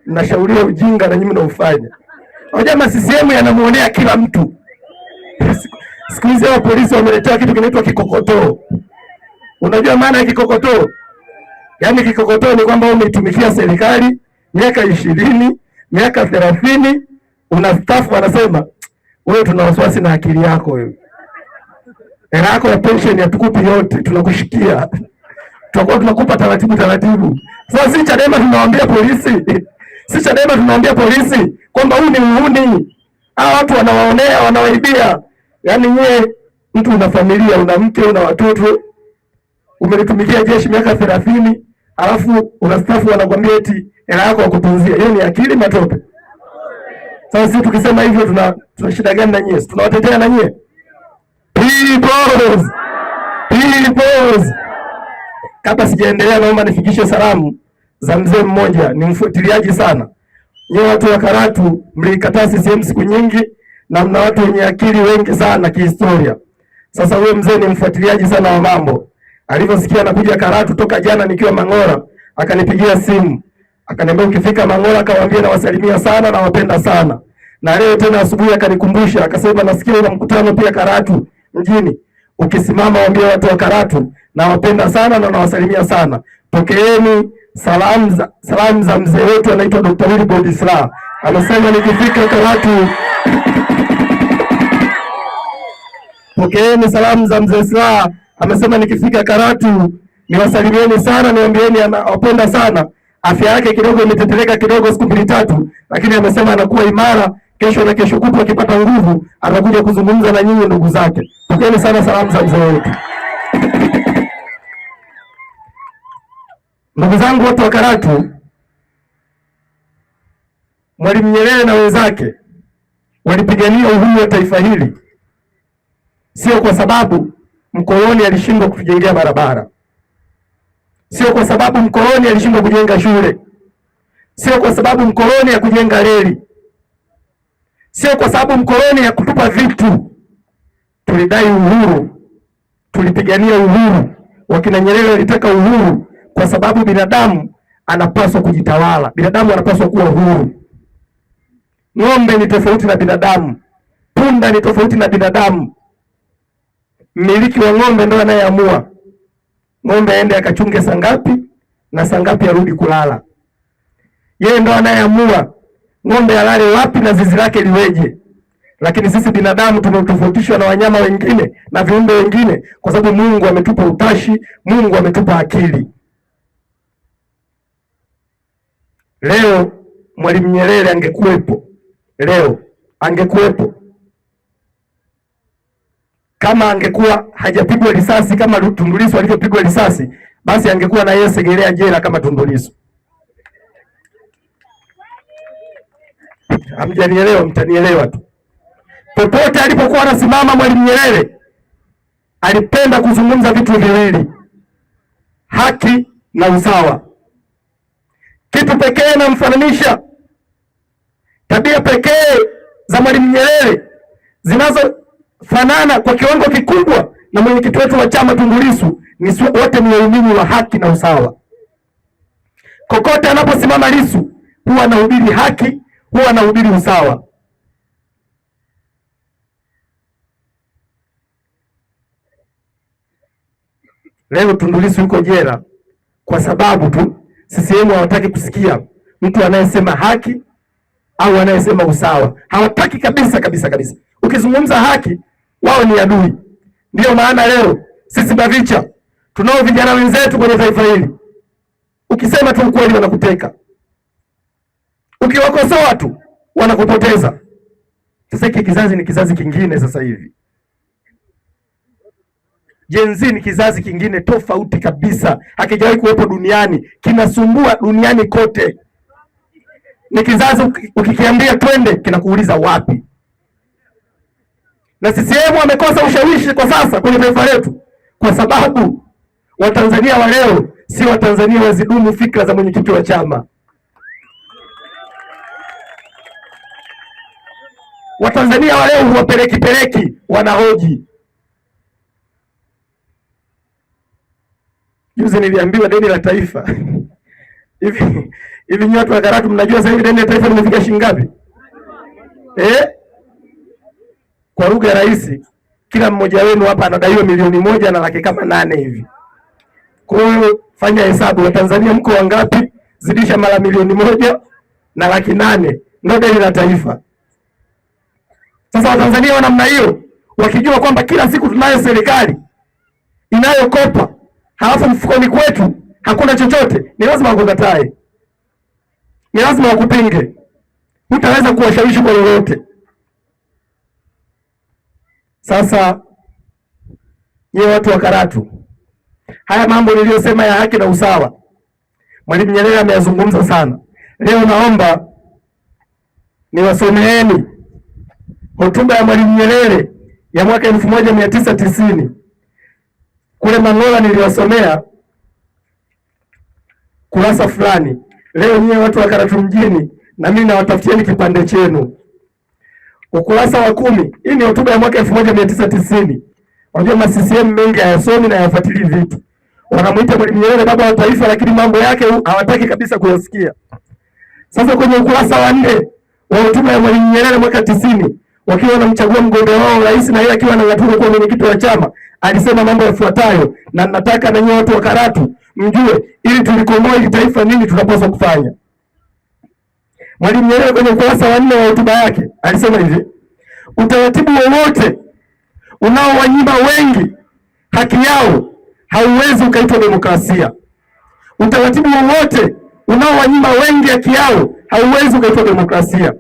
mnashauria ujinga na nyinyi mnaufanya. Wajama CCM yanamuonea kila mtu. Siku hizi wa polisi wameletea kitu kinaitwa kikokotoo. Unajua maana ya kikokotoo? Yaani kikokotoo ni kwamba umeitumikia serikali miaka 20, miaka 30, unastaafu, wanasema wewe tuna wasiwasi na akili yako wewe. Hela yako ya pension hatukupi yote, tunakushikia. Tutakuwa tunakupa taratibu. Sasa sisi Chadema tunawaambia polisi, kwamba huu ni uhuni. Hao watu wanawaonea, wanawaibia. Yaani nyie mtu una familia, una mke, una watoto, umelitumikia jeshi miaka 30, alafu unastaafu wanakuambia eti hela yako wakutunzia. Hiyo ni akili matope. Sasa sisi tukisema hivyo tuna shida gani na nyie? Tunawatetea na nyie? Peoples. Kabla sijaendelea, naomba nifikishe salamu za mzee mmoja, ni mfuatiliaji sana. Nyie watu wa Karatu mlikataa CCM siku nyingi na mna watu wenye akili wengi sana kihistoria. Sasa huyo mzee ni mfuatiliaji sana wa mambo. Alivyosikia nakuja Karatu toka jana nikiwa Mang'ola, akanipigia simu. Akaniambia ukifika Mang'ola kawaambie na wasalimia sana na wapenda sana. Na leo tena asubuhi akanikumbusha, akasema nasikia una mkutano pia Karatu mjini. Ukisimama waambie watu wa Karatu na wapenda sana na nawasalimia sana. Pokeeni salamu za mzee wetu anaitwa Dr. Wilbrod Slaa. Anasema nikifika Karatu pokeeni salamu za mzee Slaa. Amesema nikifika Karatu niwasalimieni sana, niambieni anawapenda sana. Afya yake kidogo imetetereka kidogo siku 2-3, lakini amesema anakuwa imara. Kesho na kesho kutwa akipata nguvu atakuja kuzungumza na nyinyi ndugu zake. Pokeeni sana salamu za mzee wetu. Ndugu zangu watu wa Karatu, Mwalimu Nyerere na wenzake walipigania uhuru wa taifa hili sio kwa sababu mkoloni alishindwa kutujengea barabara, sio kwa sababu mkoloni alishindwa kujenga shule, sio kwa sababu mkoloni hakujenga reli, sio kwa sababu mkoloni hakutupa vitu. Tulidai uhuru, tulipigania uhuru. Wakina Nyerere walitaka uhuru kwa sababu binadamu anapaswa kujitawala, binadamu anapaswa kuwa huru. Ng'ombe ni tofauti na binadamu, punda ni tofauti na binadamu. Mmiliki wa ng'ombe ndio anayeamua ng'ombe aende akachunge saa ngapi na saa ngapi arudi kulala. Yeye ndio anayeamua ng'ombe alale wapi na zizi lake liweje. Lakini sisi binadamu tumetofautishwa na wanyama wengine na viumbe wengine kwa sababu Mungu ametupa utashi, Mungu ametupa akili. Leo Mwalimu Nyerere angekuwepo, kama angekuwa hajapigwa risasi kama Tundu Lissu alivyopigwa risasi, basi angekuwa na yeye Segerea jela kama Tundu Lissu. Hamjanielewa, mtanielewa tu. Popote alipokuwa anasimama Mwalimu Nyerere alipenda kuzungumza vitu viwili: haki na usawa. Kitu pekee namfananisha, tabia pekee za Mwalimu Nyerere zinazofanana kwa kiwango kikubwa na mwenyekiti wetu wa chama Tundu Lissu ni wote ni waumini wa haki na usawa. Kokote anaposimama Lissu huwa anahubiri haki, huwa anahubiri usawa. Leo Tundu Lissu yuko jela kwa sababu tu CCM hawataki kusikia mtu anayesema haki au anayesema usawa. Hawataki kabisa kabisa kabisa. Ukizungumza haki, wao ni adui. Ndiyo maana leo sisi BAVICHA tunao vijana wenzetu kwenye taifa hili, ukisema tu ukweli wanakuteka, ukiwakosoa tu wanakupoteza. Sasa hiki kizazi ni kizazi kingine sasa hivi. Gen Z ni kizazi kingine tofauti kabisa, hakijawahi kuwepo duniani, kinasumbua duniani kote. Ni kizazi ukikiambia twende kinakuuliza wapi. Na CCM wamekosa ushawishi kwa sasa kwenye taifa letu kwa sababu Watanzania wa leo si Watanzania wazidumu fikra za mwenyekiti wa chama. Watanzania wa leo huwapeleki wanahoji. Juzi niliambiwa deni la taifa hivi nyinyi watu wa Karatu mnajua sasa hivi deni la taifa limefika shilingi ngapi? Kwa lugha rahisi, kila mmoja wenu hapa anadaiwa milioni 1.8 hivi. Kwa hiyo fanya hesabu, Watanzania mko wangapi? Zidisha mara milioni 1.8 ndio deni la taifa. Sasa Watanzania wa namna hiyo wakijua kwamba kila siku tunayo serikali inayokopa halafu mfukoni kwetu hakuna chochote, ni lazima wakukatae, ni lazima wakupinge. Hutaweza kuwashawishi kwa lolote. Sasa nyie watu wa Karatu, haya mambo niliyosema ya haki na usawa Mwalimu Nyerere ameyazungumza sana. Leo naomba niwasomeeni hotuba ya Mwalimu Nyerere ya mwaka 1990 kule Mangola. Niliwasomea kurasa fulani. Leo nyie watu wa Karatu mjini na mimi nawatafutieni kipande chenu. Ukurasa wa 10. Hii ni hotuba ya mwaka 1990. Unajua ma CCM mengi hayasomi na hayafuatilii vitu. Wanamuita Mwalimu Nyerere baba wa taifa, lakini mambo yake hawataki kabisa kuyasikia. Sasa kwenye ukurasa wa 4 wa hotuba ya Mwalimu Nyerere mwaka 90, wakiwa wanamchagua mgombea wao rais na yeye akiwa anang'atuka kwa mwenyekiti wa chama, alisema mambo yafuatayo, na nataka na nyinyi watu wa Karatu mjue, ili tulikomoa hili taifa nini tunapaswa kufanya. Mwalimu Nyerere kwenye ukurasa wa 4 wa hotuba yake alisema hivi: utaratibu wowote unaowanyima wengi haki yao hauwezi ukaitwa demokrasia. Utaratibu wowote unaowanyima wengi haki yao hauwezi ukaitwa demokrasia.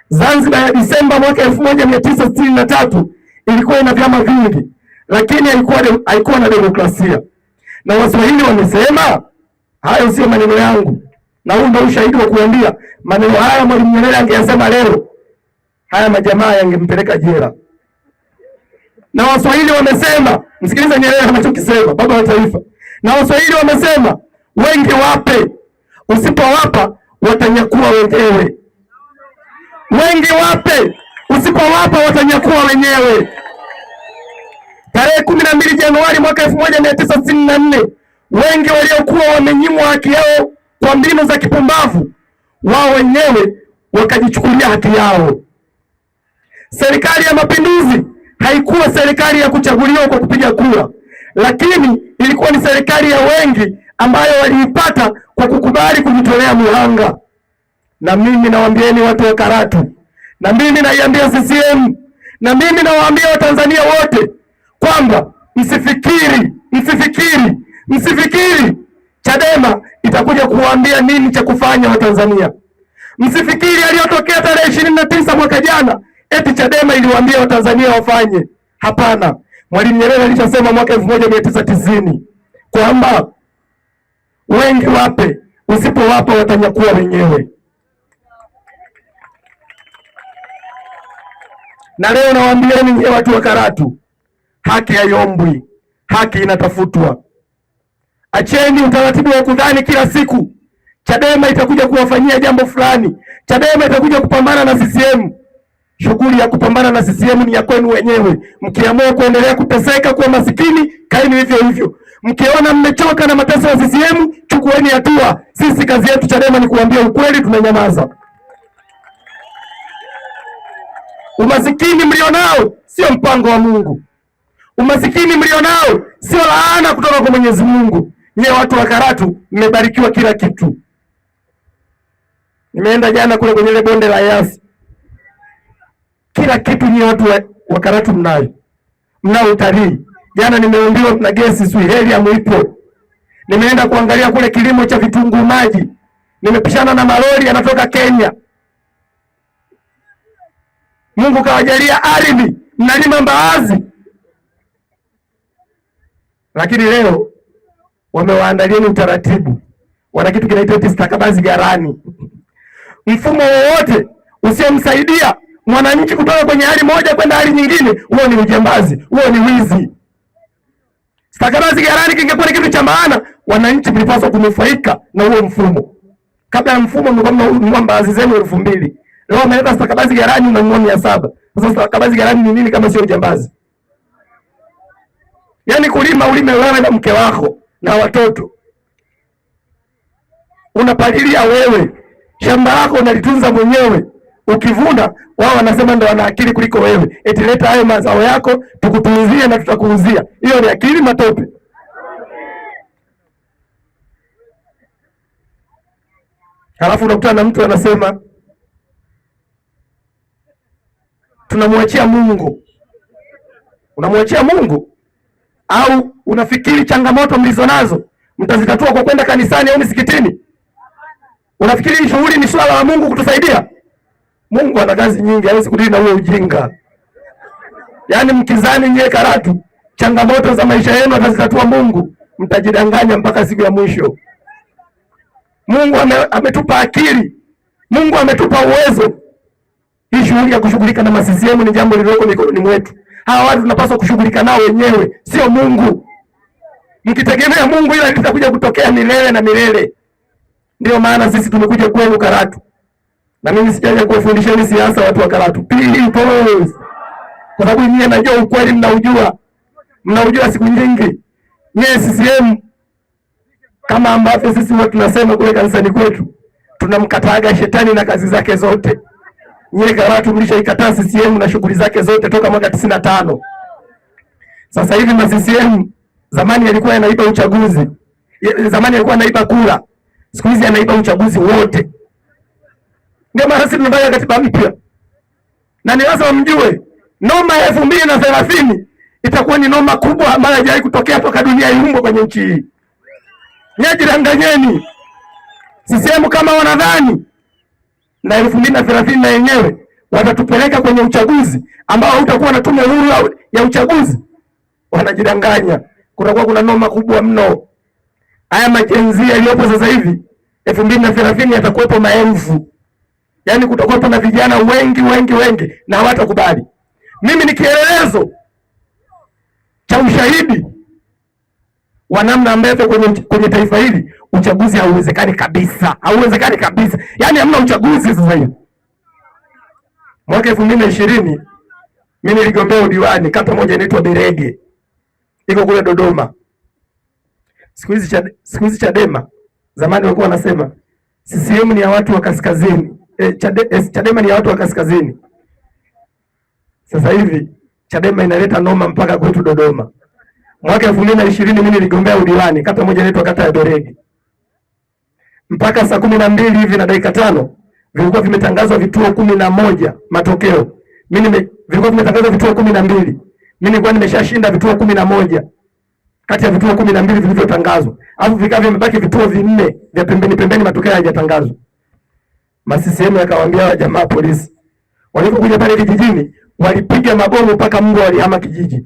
Zanzibar ya Disemba mwaka 1963 ilikuwa ina vyama vingi, lakini haikuwa na demokrasia. Na Waswahili wamesema, hayo sio maneno yangu, na huu ndio ushahidi wa kuambia maneno haya Mwalimu Nyerere angeyasema leo, haya majamaa yangempeleka jela. Na Waswahili wamesema, msikiliza Nyerere anachokisema, baba wa taifa. Na Waswahili wamesema, wengi wape, usipowapa watanyakua wenyewe. Wengi wape, usipowapa watanyakua wenyewe. Tarehe 12 Januari mwaka 1964, wengi waliokuwa wamenyimwa haki yao kwa mbinu za kipumbavu, wao wenyewe wakajichukulia haki yao. Serikali ya Mapinduzi haikuwa serikali ya kuchaguliwa kwa kupiga kura, lakini ilikuwa ni serikali ya wengi ambayo waliipata kwa kukubali kujitolea muhanga. Na mimi nawaambieni watu wa Karatu, na mimi naiambia CCM, na mimi nawaambia Watanzania wote kwamba msifikiri Chadema itakuja kuwaambia nini cha kufanya Watanzania. Msifikiri aliyotokea tarehe 29 mwaka jana eti Chadema iliwaambia Watanzania wafanye. Hapana. Mwalimu Nyerere alishasema mwaka 1990 kwamba wengi wape, usipowapa watanyakua wenyewe. Na leo nawaambieni nyie watu wa Karatu, haki haiombwi, haki inatafutwa. Acheni utaratibu wa kudhani kila siku Chadema itakuja kuwafanyia jambo fulani, Chadema itakuja kupambana na CCM. Shughuli ya kupambana na CCM ni ya kwenu wenyewe. Mkiamua kuendelea kuteseka kuwa masikini, kaeni hivyo hivyo. Mkiona mmechoka na mateso ya CCM, chukueni hatua. Sisi kazi yetu Chadema ni kuambia ukweli, tunanyamaza. Umasikini mlionao sio mpango wa Mungu. Umasikini mlionao sio laana kutoka kwa Mwenyezi Mungu. Nyie watu wa Karatu mmebarikiwa kila kitu. Nimeenda jana kule kwenye ile bonde la Yasi. Kila kitu nyie watu wa Karatu mnayo. Mnao utalii. Jana nimeambiwa mna gesi sui, heli hamuipo. Nimeenda kuangalia kule kilimo cha vitunguu maji. Nimepishana na malori yanatoka Kenya. Mungu kawajalia ardhi, mnalima mbaazi. Lakini leo wamewaandalieni utaratibu. Wana kitu kinaitwa stakabadhi ghalani. Mfumo wowote usiomsaidia mwananchi kutoka kwenye hali moja kwenda hali nyingine, huo ni ujambazi, huo ni wizi. Stakabadhi ghalani kingekuwa ni kitu cha maana, wananchi mlipaswa kunufaika na huo mfumo. Kabla ya mfumo mlikuwa mnanunua mbaazi zenu 2000. Leo wameleta stakabadhi ghalani unanunua 700. Sasa stakabadhi ghalani ni nini kama sio ujambazi? Yaani kulima ulime wewe na mke wako na watoto. Unapalilia wewe. Shamba lako unalitunza mwenyewe. Ukivuna wao wanasema ndio wana akili kuliko wewe. Eti leta hayo mazao yako tukutunzie na tutakuuzia. Hiyo ni akili matope. Halafu unakutana na mtu anasema tunamwachia Mungu. Unamwachia Mungu? Au unafikiri changamoto mlizonazo mtazitatua kwa kwenda kanisani au msikitini? Unafikiri shughuli ni swala la Mungu kutusaidia? Mungu ana kazi nyingi, hawezi kudili na huo ujinga. Yaani mkizani nyie Karatu changamoto za maisha yenu atazitatua Mungu, mtajidanganya mpaka siku ya mwisho. Mungu ametupa akili. Mungu ametupa uwezo. Hii shughuli ya kushughulika na CCM ni jambo lililoko mikononi mwetu. Hawa watu tunapaswa kushughulika nao wenyewe, sio Mungu. Mkitegemea Mungu ila litakuja kutokea milele na milele. Ndio maana sisi tumekuja kwenu Karatu. Na mimi sijaja kuwafundisheni siasa watu wa Karatu. Please. Kwa sababu nyinyi najua ukweli, mnaujua. Mnaujua siku nyingi. Nyie CCM kama ambavyo sisi watu tunasema kule kanisani kwetu, tunamkataaga shetani na kazi zake zote. Nyie Karatu mlishaikataa CCM na shughuli zake zote toka mwaka 95. Sasa hivi ma CCM zamani yalikuwa yanaiba uchaguzi. Zamani yalikuwa yanaiba kura. Siku hizi yanaiba uchaguzi wote. Ndio maana sisi tunataka katiba mpya. Na ni lazima mjue noma ya 2030 itakuwa ni noma kubwa ambayo haijawahi kutokea toka dunia iumbwe kwenye nchi hii. Nyajiranganyeni. CCM kama wanadhani na 2030 na yenyewe watatupeleka kwenye uchaguzi ambao hautakuwa na tume huru ya uchaguzi, wanajidanganya. Kutakuwa kuna noma kubwa mno. Haya majenzi yaliyopo sasa hivi 2030 yatakuwepo maelfu. Yaani kutakuwa na vijana wengi na hawatakubali. Mimi ni kielelezo cha ushahidi wa namna ambavyo kwenye taifa hili uchaguzi hauwezekani kabisa. Hauwezekani kabisa. Yaani hamna uchaguzi sasa hivi. Mwaka 2020 mimi niligombea udiwani kata moja inaitwa Berege. Iko kule Dodoma. Siku hizi Chadema zamani walikuwa wanasema CCM ni ya watu wa kaskazini. Chadema ni ya watu wa kaskazini. Sasa hivi Chadema inaleta noma mpaka kwetu Dodoma. Mwaka 2020 mimi niligombea udiwani kata moja inaitwa kata ya Berege. Mpaka saa 12 hivi na dakika 5 vilikuwa vimetangazwa vituo 11 matokeo. Vilikuwa vimetangazwa vituo 12. Mimi nilikuwa nimeshashinda vituo 11 kati ya vituo 12 vilivyotangazwa. Alafu vikawa vimebaki vituo 4 vya pembeni matokeo hayajatangazwa. CCM yakawaambia jamaa polisi. Walipokuja pale kijijini walipiga mabomu mpaka mbwa walihama kijiji.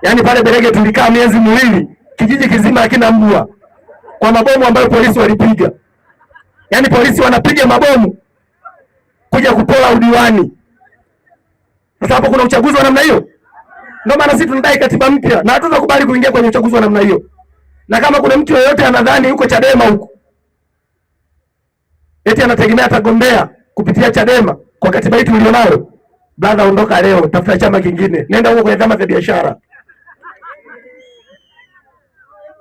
Yaani pale Berege tulikaa miezi miwili, kijiji kizima hakina mbwa. Kwa mabomu ambayo polisi walipiga. Yaani polisi wanapiga mabomu kuja kupola udiwani. Sasa hapo kuna uchaguzi wa namna hiyo? Ndio maana sisi tunadai katiba mpya na hatutakubali kuingia kwenye uchaguzi wa namna hiyo. Na kama kuna mtu yeyote anadhani yuko Chadema huko eti anategemea atagombea kupitia Chadema kwa katiba hii tulionayo, brother, ondoka leo, tafuta chama kingine, nenda huko kwenye vyama vya biashara.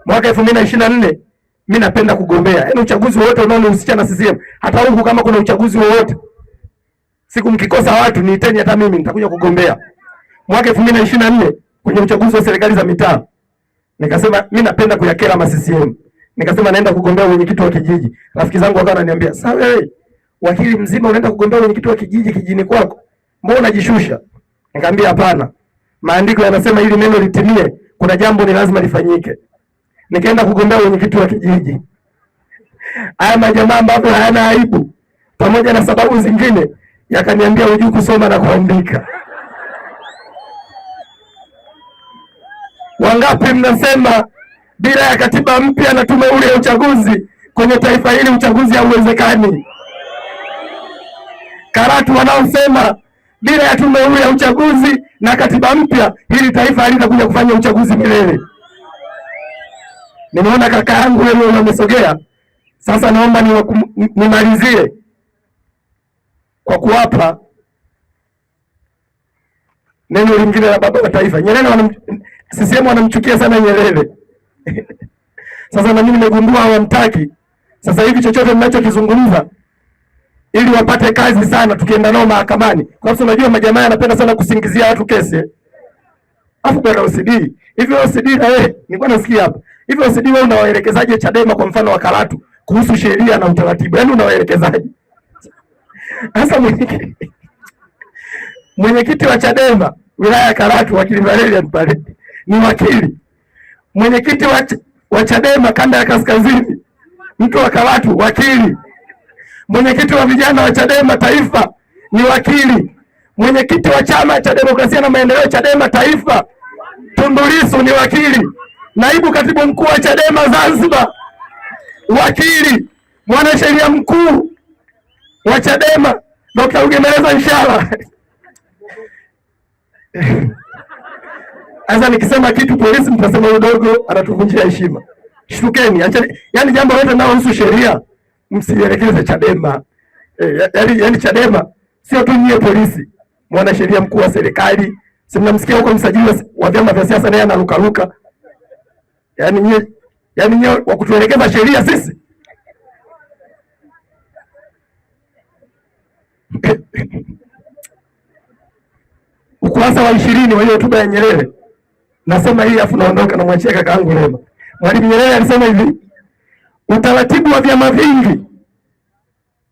Mwaka 2024 mimi napenda kugombea. Yaani uchaguzi wote unaohusisha na CCM, hata huko kama kuna uchaguzi wowote, siku mkikosa watu niiteni, hata mimi nitakuja kugombea. Mwaka 2024 kwenye uchaguzi wa serikali za mitaa, nikasema mimi napenda kuyakera ma CCM. Nikasema naenda kugombea mwenyekiti wa kijiji. Rafiki zangu wakawa wananiambia, "Sawa wewe, wakili mzima unaenda kugombea mwenyekiti wa kijiji kijijini kwako? Mbona unajishusha?" Nikamwambia hapana. Maandiko yanasema ili neno litimie, kuna jambo ni lazima lifanyike. Nikaenda kugombea mwenyekiti wa kijiji. Haya majamaa ambao hayana aibu pamoja na sababu zingine yakaniambia hujui kusoma na kuandika. Wangapi mnasema bila ya katiba mpya na tume huru ya uchaguzi kwenye taifa hili uchaguzi hauwezekani? Karatu wanaosema bila ya tume huru ya uchaguzi na katiba mpya hili taifa halitakuja kufanya uchaguzi milele. Nimeona kaka yangu wewe umesogea. Sasa naomba nimalizie kwa kuwapa neno lingine la baba wa taifa. Nyerere CCM wanamchukia sana Nyerere. Sasa na mimi nimegundua hawamtaki. Sasa hivi chochote ninachokizungumza ili wapate kazi sana tukienda nao mahakamani. Kwa sababu unajua majamaa yanapenda sana kusingizia watu kesi. Afu bwana OCD. Hivi OCD na wewe nilikuwa nasikia hapa. Hivi OCD wewe unawaelekezaje Chadema kwa mfano wa Karatu kuhusu sheria na utaratibu? Yaani unawaelekezaje? Sasa mwenyekiti wa Chadema wilaya ya Karatu wakili Valerian pale ni wakili. Mwenyekiti wa Chadema kanda ya kaskazini mtu wa Karatu wakili. Mwenyekiti wa vijana wa Chadema taifa ni wakili. Mwenyekiti wa chama cha demokrasia na maendeleo Chadema taifa Tundu Lissu ni wakili. Naibu katibu mkuu wa Chadema Zanzibar wakili. Mwanasheria mkuu wa Chadema Dr. Ugemeleza Nshala. Sasa nikisema kitu polisi mtasema udogo anatuvunjia heshima. Shtukeni, acheni. Yaani jambo lote linalohusu sheria msielekeze Chadema. Yaani Chadema sio tu nyie polisi. Mwanasheria mkuu wa serikali, si mnamsikia huko msajili wa vyama vya siasa naye anarukaruka. Yaani nyie wa kutuelekeza sheria sisi. Ukurasa wa 20 wa hiyo hotuba ya Nyerere. Nasema hii afu naondoka na mwachia kaka yangu Lema. Mwalimu Nyerere alisema hivi, utaratibu wa vyama vingi.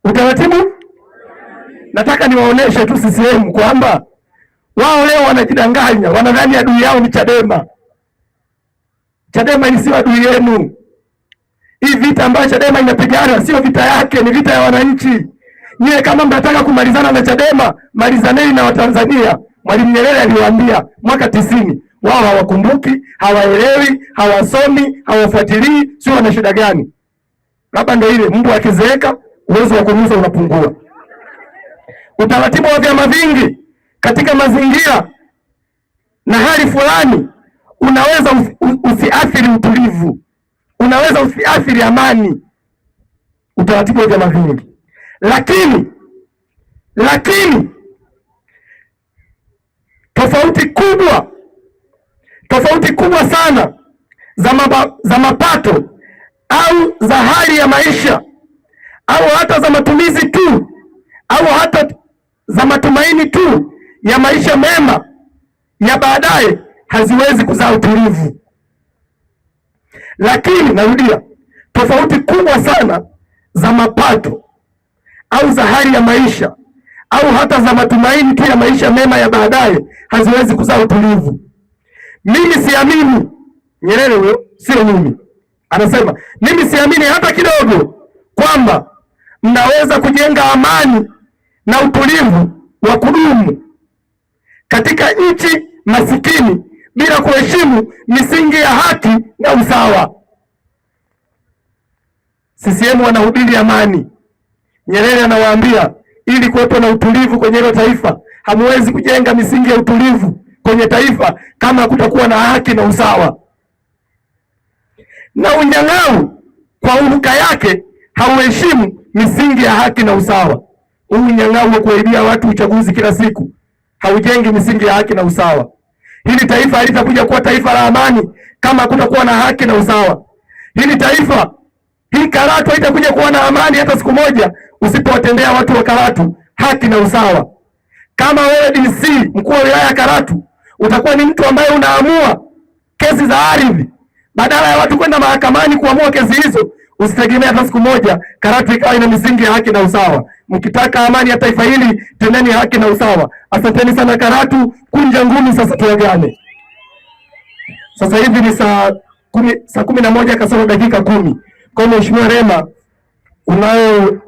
Utaratibu? Nataka niwaoneshe tu CCM kwamba wao leo wanajidanganya, wanadhani adui yao ni Chadema. Chadema ni sio adui yenu. Hii vita ambayo Chadema inapigana sio vita yake, ni vita ya wananchi. Nyie kama mnataka kumalizana na Chadema, malizaneni na Watanzania. Mwalimu Nyerere aliwaambia mwaka 90. Wao hawakumbuki, hawaelewi, hawasomi, hawafuatilii, sio wana shida gani? Labda ndio ile mtu akizeeka uwezo wa kunusa unapungua. Utaratibu wa vyama vingi katika mazingira na hali fulani unaweza usiathiri utulivu, unaweza usiathiri amani. Utaratibu wa vyama vingi. Lakini tofauti kubwa sana za mapato au za hali ya maisha au hata za matumizi tu au hata za matumaini tu ya maisha mema ya baadaye haziwezi kuzaa utulivu. Lakini narudia, tofauti kubwa sana za mapato au za hali ya maisha au hata za matumaini tu ya maisha mema ya baadaye haziwezi kuzaa utulivu. Mimi siamini, Nyerere huyo sio mimi, anasema mimi siamini hata kidogo kwamba mnaweza kujenga amani na utulivu wa kudumu katika nchi masikini bila kuheshimu misingi ya haki na usawa. CCM wanahubiri amani. Nyerere anawaambia ili kuwepo na utulivu kwenye hilo taifa hamwezi kujenga misingi ya utulivu kwenye taifa kama kutakuwa na haki na usawa. Na unyang'au kwa uruka yake hauheshimu misingi ya haki na usawa. Huu unyang'au wa kuaibia watu uchaguzi kila siku haujengi misingi ya haki na usawa. Hili taifa halitakuja kuwa taifa la amani kama kutakuwa na haki na usawa. Hili taifa, hii Karatu haitakuja kuwa na amani hata siku moja usipowatendea watu wa Karatu haki na usawa. Kama wewe DC mkuu wa wilaya ya Karatu utakuwa ni mtu ambaye unaamua kesi za ardhi badala ya watu kwenda mahakamani kuamua kesi hizo, usitegemea hata siku moja Karatu ikawa ina misingi ya haki na usawa. Mkitaka amani ya taifa hili, tendeni haki na usawa. Asanteni sana Karatu, kunja ngumi sasa tuagane. Sasa hivi ni saa 11 kasoro dakika 10. Kwa Mheshimiwa Rema unayo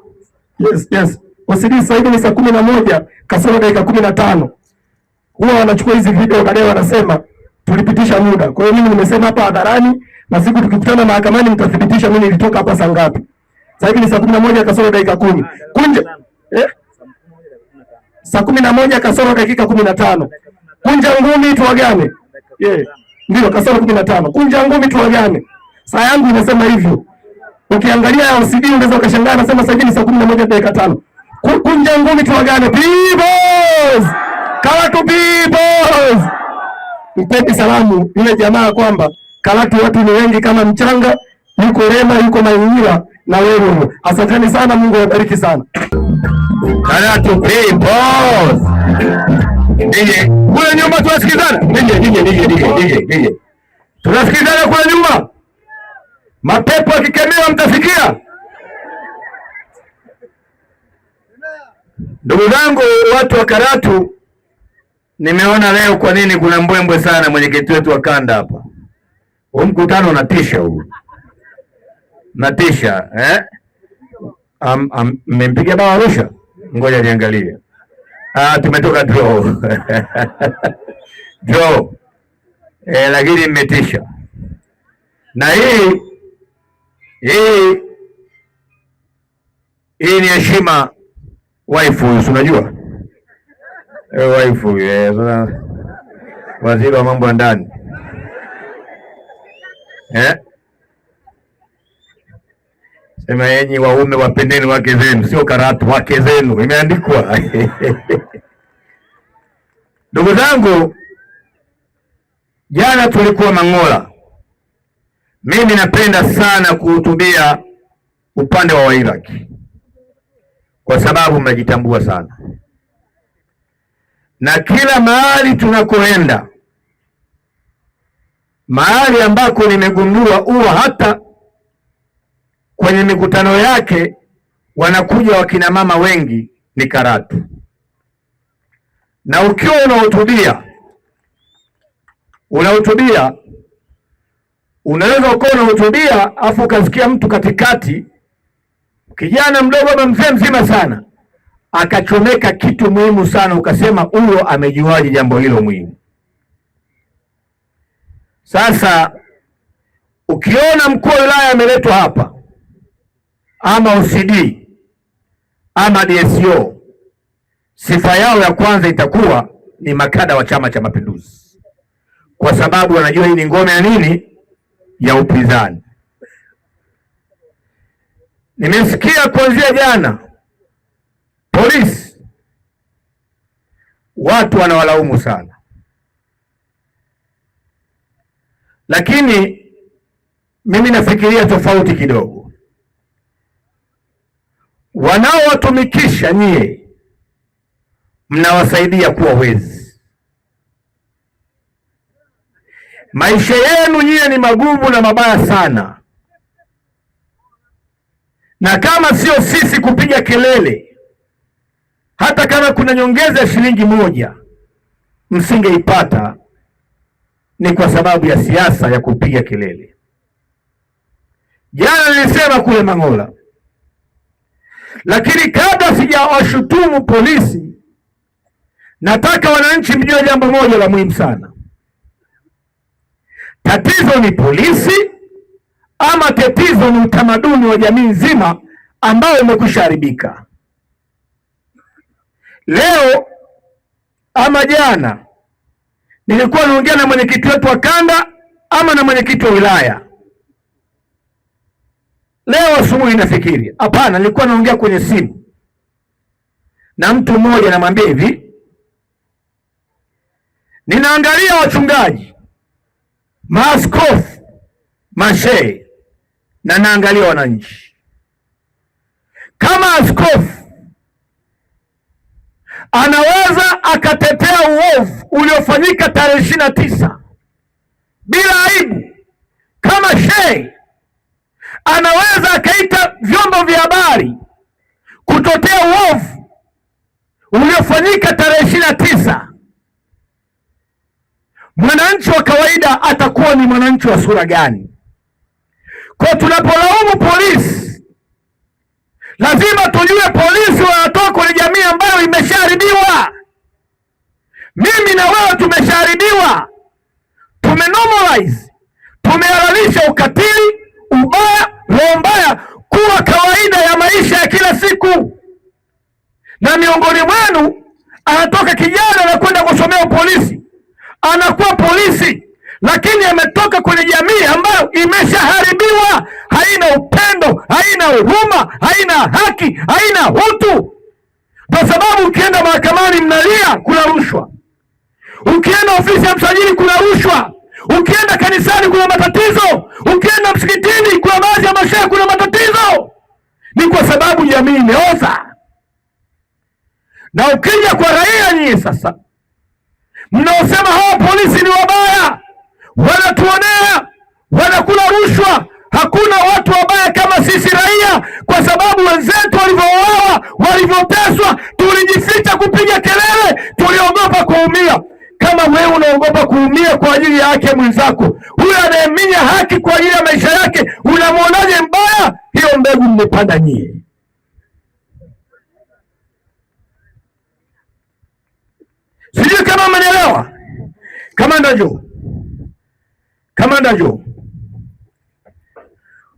yes. Wasidi sasa hivi ni saa 11 kasoro dakika 15. Huwa wanachukua hizi video baadaye wanasema tulipitisha muda. Kwa hiyo mimi nimesema hapa hadharani na siku tukikutana mahakamani mtathibitisha mimi nilitoka hapa saa ngapi. Sasa hivi ni saa 11 kasoro dakika 10. Kunja saa 11 kasoro dakika 15. Kunja ngumi tuagane. Ndio kasoro 15. Kunja ngumi tuagane. Saa yangu inasema hivyo. Ukiangalia ya OCD unaweza ukashangaa nasema sasa hivi ni saa 11 dakika 5. Kunja ngumi tuagane. Peoples! Karatu peoples! Mpeni salamu yule jamaa kwamba Karatu watu ni wengi kama mchanga, yuko Rema, yuko Maingira na wewe. Asanteni sana, Mungu awabariki sana. Karatu peoples! Nije, kule nyuma tunasikizana. Nije. Tunasikizana kule nyuma. Mapepo yakikemewa mtafikia. Ndugu zangu watu wa Karatu, nimeona leo kwa nini kuna mbwembwe sana mwenyekiti wetu wa kanda hapa. Huu mkutano unatisha huu. Natisha, mmempiga bao Arusha? Ngoja niangalie. Tumetoka draw. Draw. Lakini mmetisha. Na hii ni heshima waifu, unajua? Waifu, waziri wa mambo ya ndani. Sema yenyi waume wapendeni wake zenu, sio Karatu, wake zenu, imeandikwa. Ndugu zangu, jana tulikuwa Mang'ola. Mimi napenda sana kuhutubia upande wa Wairaki kwa sababu mnajitambua sana, na kila mahali tunakoenda, mahali ambako nimegundua huwa hata kwenye mikutano yake wanakuja wakina mama wengi ni Karatu. Na ukiwa unahutubia unaweza ukawa unahutubia afu ukasikia mtu katikati, kijana mdogo ama mzee mzima sana, akachomeka kitu muhimu sana, ukasema huyo amejuaje jambo hilo muhimu. Sasa ukiona mkuu wa wilaya ameletwa hapa ama OCD ama DSO, sifa yao ya kwanza itakuwa ni makada wa Chama cha Mapinduzi, kwa sababu wanajua hii ni ngome ya nini? Ya upinzani. Nimesikia kuanzia jana polisi watu wanawalaumu sana, lakini mimi nafikiria tofauti kidogo. Wanaowatumikisha nyie mnawasaidia kuwa wezi. Maisha yenu nyie ni magumu na mabaya sana, na kama sio sisi kupiga kelele, hata kama kuna nyongeza ya shilingi 1 msingeipata. Ni kwa sababu ya siasa ya kupiga kelele. Jana nilisema kule Mang'ola, lakini kabla sijawashutumu polisi, nataka wananchi mjue jambo moja la muhimu sana. Tatizo ni polisi ama tatizo ni utamaduni wa jamii nzima ambao umekwisha haribika? Leo ama jana nilikuwa naongea na mwenyekiti wetu wa kanda ama na mwenyekiti wa wilaya. Leo asubuhi nafikiri, hapana, nilikuwa naongea kwenye simu na mtu mmoja, namwambia hivi, ninaangalia wachungaji, maaskofu, mashehe na naangalia wananchi. Kama askofu anaweza akatetea uovu uliofanyika tarehe 29 bila aibu, kama shehe anaweza akaita vyombo vya habari kutetea uovu uliofanyika tarehe 29, mwananchi wa kawaida atakuwa ni mwananchi wa sura gani? Kwa tunapolaumu polisi, lazima tujue polisi wanatoka kwenye jamii ambayo imeshaharibiwa. Mimi na wewe tumeshaharibiwa, tumenormalize, tumehalalisha ukatili, ubaya, roho mbaya kuwa kawaida ya maisha ya kila siku. Na miongoni mwenu anatoka kijana na kwenda kusomea polisi, anakuwa polisi, lakini ametoka kwenye jamii ambayo imeshaharibiwa, haina upendo, haina huruma, haina haki, haina utu. Kwa sababu ukienda mahakamani mnalia, kuna rushwa. Ukienda ofisi ya msajili kuna rushwa. Ukienda kanisani kuna matatizo. Ukienda msikitini kuna baadhi ya mashehe kuna matatizo. Ni kwa sababu jamii imeoza. Na ukija kwa raia nyinyi sasa, mnaosema hawa polisi ni wabaya, wanatuonea, wanakula rushwa. Hakuna watu wabaya kama sisi raia, kwa sababu wenzetu walivyouawa, walivyoteswa, tulijificha kupiga kelele, tuliogopa kuumia. Kama wewe unaogopa kuumia kwa ajili ya haki ya mwenzako, huyo anayeminya haki kwa ajili ya maisha yake, unamwonaje mbaya? Hiyo mbegu mmepanda nyie. Sijui kama mmenielewa. Kamanda Jo, Kamanda Jo,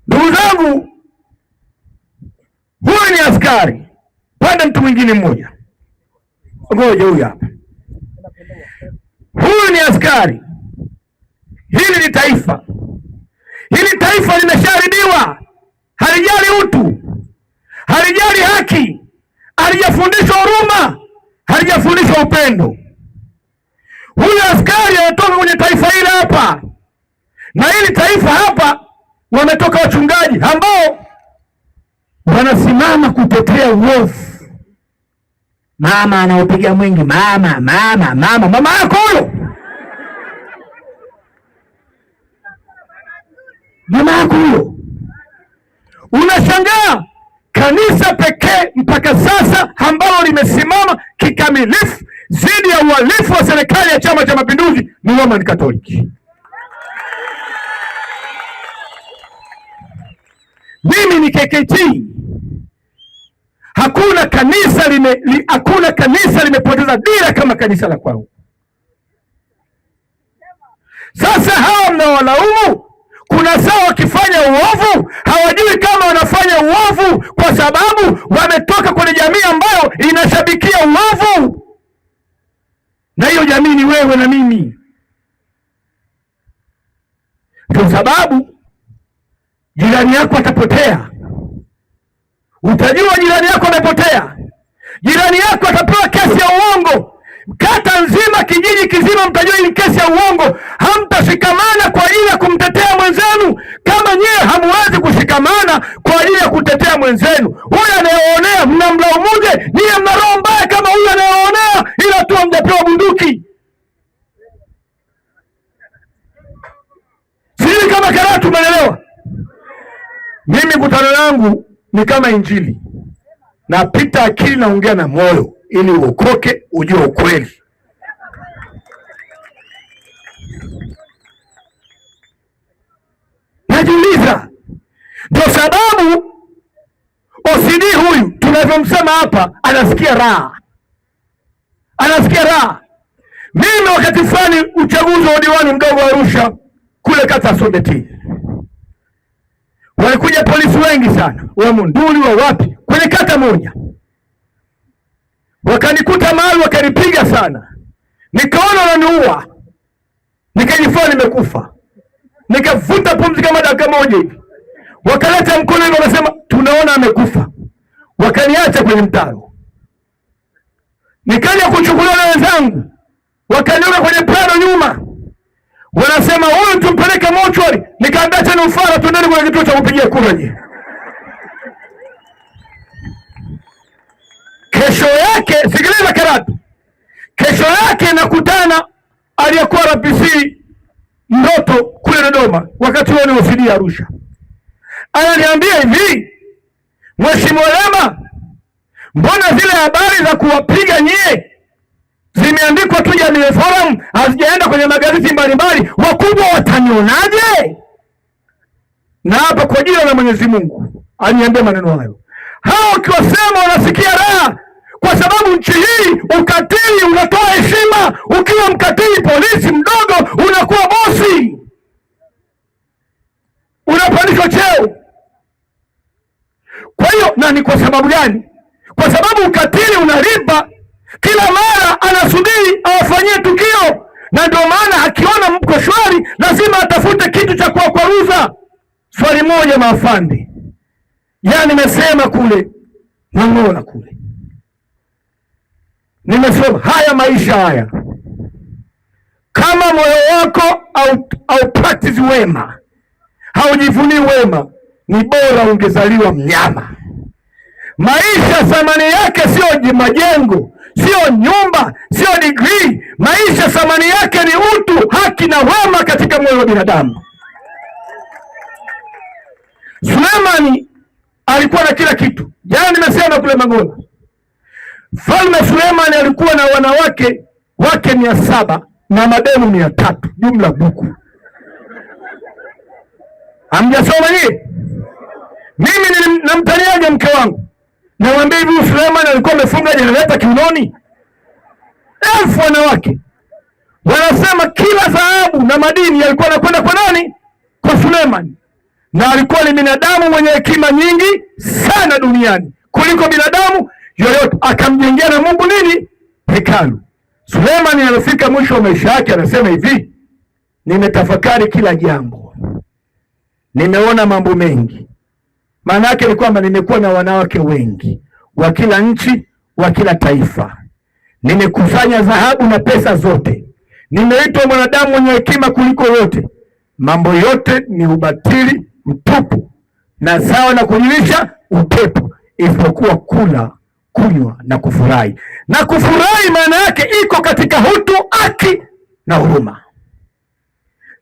ndugu zangu, huyu ni askari. Panda mtu mwingine mmoja, ngoja huyu hapa. Huyu ni askari. Hili ni taifa. Hili taifa limeshaharibiwa, halijali utu, halijali haki, halijafundishwa huruma, halijafundishwa upendo. Huyu askari anatoka kwenye taifa hili hapa, na hili taifa hapa wametoka wachungaji ambao wanasimama kutetea uovu. Mama anaopiga mwingi, mama yako huyo, mama yako huyo. Unashangaa kanisa pekee mpaka sasa ambalo limesimama kikamilifu dhidi ya uhalifu wa serikali ya Chama cha Mapinduzi ni Roman Catholic. Mimi ni KKT. Hakuna kanisa limepoteza dira kama kanisa la kwangu. Sasa hawa mnaowalaumu, kuna saa wakifanya uovu hawajui kama wanafanya uovu kwa sababu wametoka kwenye jamii ambayo inashabikia uovu, na hiyo jamii ni wewe na mimi. Kwa sababu jirani yako atapotea, utajua jirani yako amepotea. Jirani yako atapewa kesi ya uongo, kata nzima, kijiji kizima mtajua hii kesi ya uongo. Hamtashikamana kwa ajili ya kumtetea mwenzenu kama nyie hamuwezi kushikamana kwa ajili ya kutetea mwenzenu. Huyu anayeonea mnamlaumuje? Nyie mna roho mbaya kama huyu anayeonea, ila tu hamjapewa bunduki. Sisi kama Karatu, umeelewa? Mimi kutano langu ni kama Injili. Napita akili, naongea na moyo ili uokoke, ujue ukweli. Najiuliza, ndio sababu OCD huyu tunavyomsema hapa anasikia raha. Anasikia raha. Mimi wakati fulani uchaguzi wa diwani mdogo wa Arusha kule kata Sombeti, walikuja polisi wengi sana, wa Monduli wa wapi, kwenye kata moja. Wakanikuta mahali wakanipiga sana. nikaona wananiua, nikajifanya nimekufa, nikavuta pumzi kama dakika moja hivi, wakaleta mkono hivi, wakasema tunaona amekufa, wakaniacha kwenye mtaro. Nikaja kuchukuliwa na wenzangu, wakaniweka kwenye plano nyuma, wanasema huyu tumpeleke mochwari. Nikaambia tena ufara, tuendeni kwenye kituo cha kupigia kura je. Kesho yake, sikiliza karatu, kesho yake nakutana aliyekuwa RPC Ndoto kule Dodoma, wakati huo ni OCD Arusha. Ananiambia hivi, Mheshimiwa Lema, mbona zile habari za kuwapiga nyie zimeandikwa tu Jamii Forum, hazijaenda kwenye magazeti mbalimbali, wakubwa watanionaje? Na hapa kwa jina la Mwenyezi Mungu aniambia maneno hayo. Hao ukiwasema wanasikia raha, kwa sababu nchi hii ukatili unatoa heshima. Ukiwa mkatili polisi mdogo unakuwa bosi, unapandishwa cheo. Kwa hiyo na ni kwa sababu gani? Kwa sababu ukatili unalipa, kila mara anasubiri awafanyie tukio, na ndio maana akiona mko shwari lazima atafute kitu cha kuwakwaruza. Swali moja maafandi, nimesema kule Mang'ola kule, nimesema haya maisha haya, kama moyo wako au practice wema, haujivunii wema, ni bora ungezaliwa mnyama. Maisha thamani yake sio majengo, sio nyumba, sio degree. Maisha thamani yake ni utu, haki na wema katika moyo wa binadamu. Sulemani alikuwa na kila kitu. Jana nimesema kule Mang'ola, Mfalme Sulemani alikuwa na wanawake wake 700 na mademu 300, jumla buku. Hamjasoma nyie? Mimi namtaniaje mke wangu? Namwambia hivi, Sulemani alikuwa amefunga jenereta kiunoni? 1000 wanawake. Wanasema kila dhahabu na madini yalikuwa yanakwenda kwa nani? Kwa Sulemani. Na alikuwa ni binadamu mwenye hekima nyingi sana duniani kuliko binadamu yoyote. Akamjengea na Mungu nini? Hekalu. Sulemani alifika mwisho wa maisha yake, anasema hivi, nimetafakari kila jambo, nimeona mambo mengi. Maana yake ni kwamba nimekuwa na wanawake wengi wa kila nchi, wa kila taifa. Nimekusanya dhahabu na pesa zote. Nimeitwa mwanadamu mwenye hekima kuliko wote. Mambo yote ni ubatili mtupu na sawa na kujilisha upepo, isipokuwa kula, kunywa na kufurahi. Na kufurahi maana yake iko katika hutu, haki na huruma.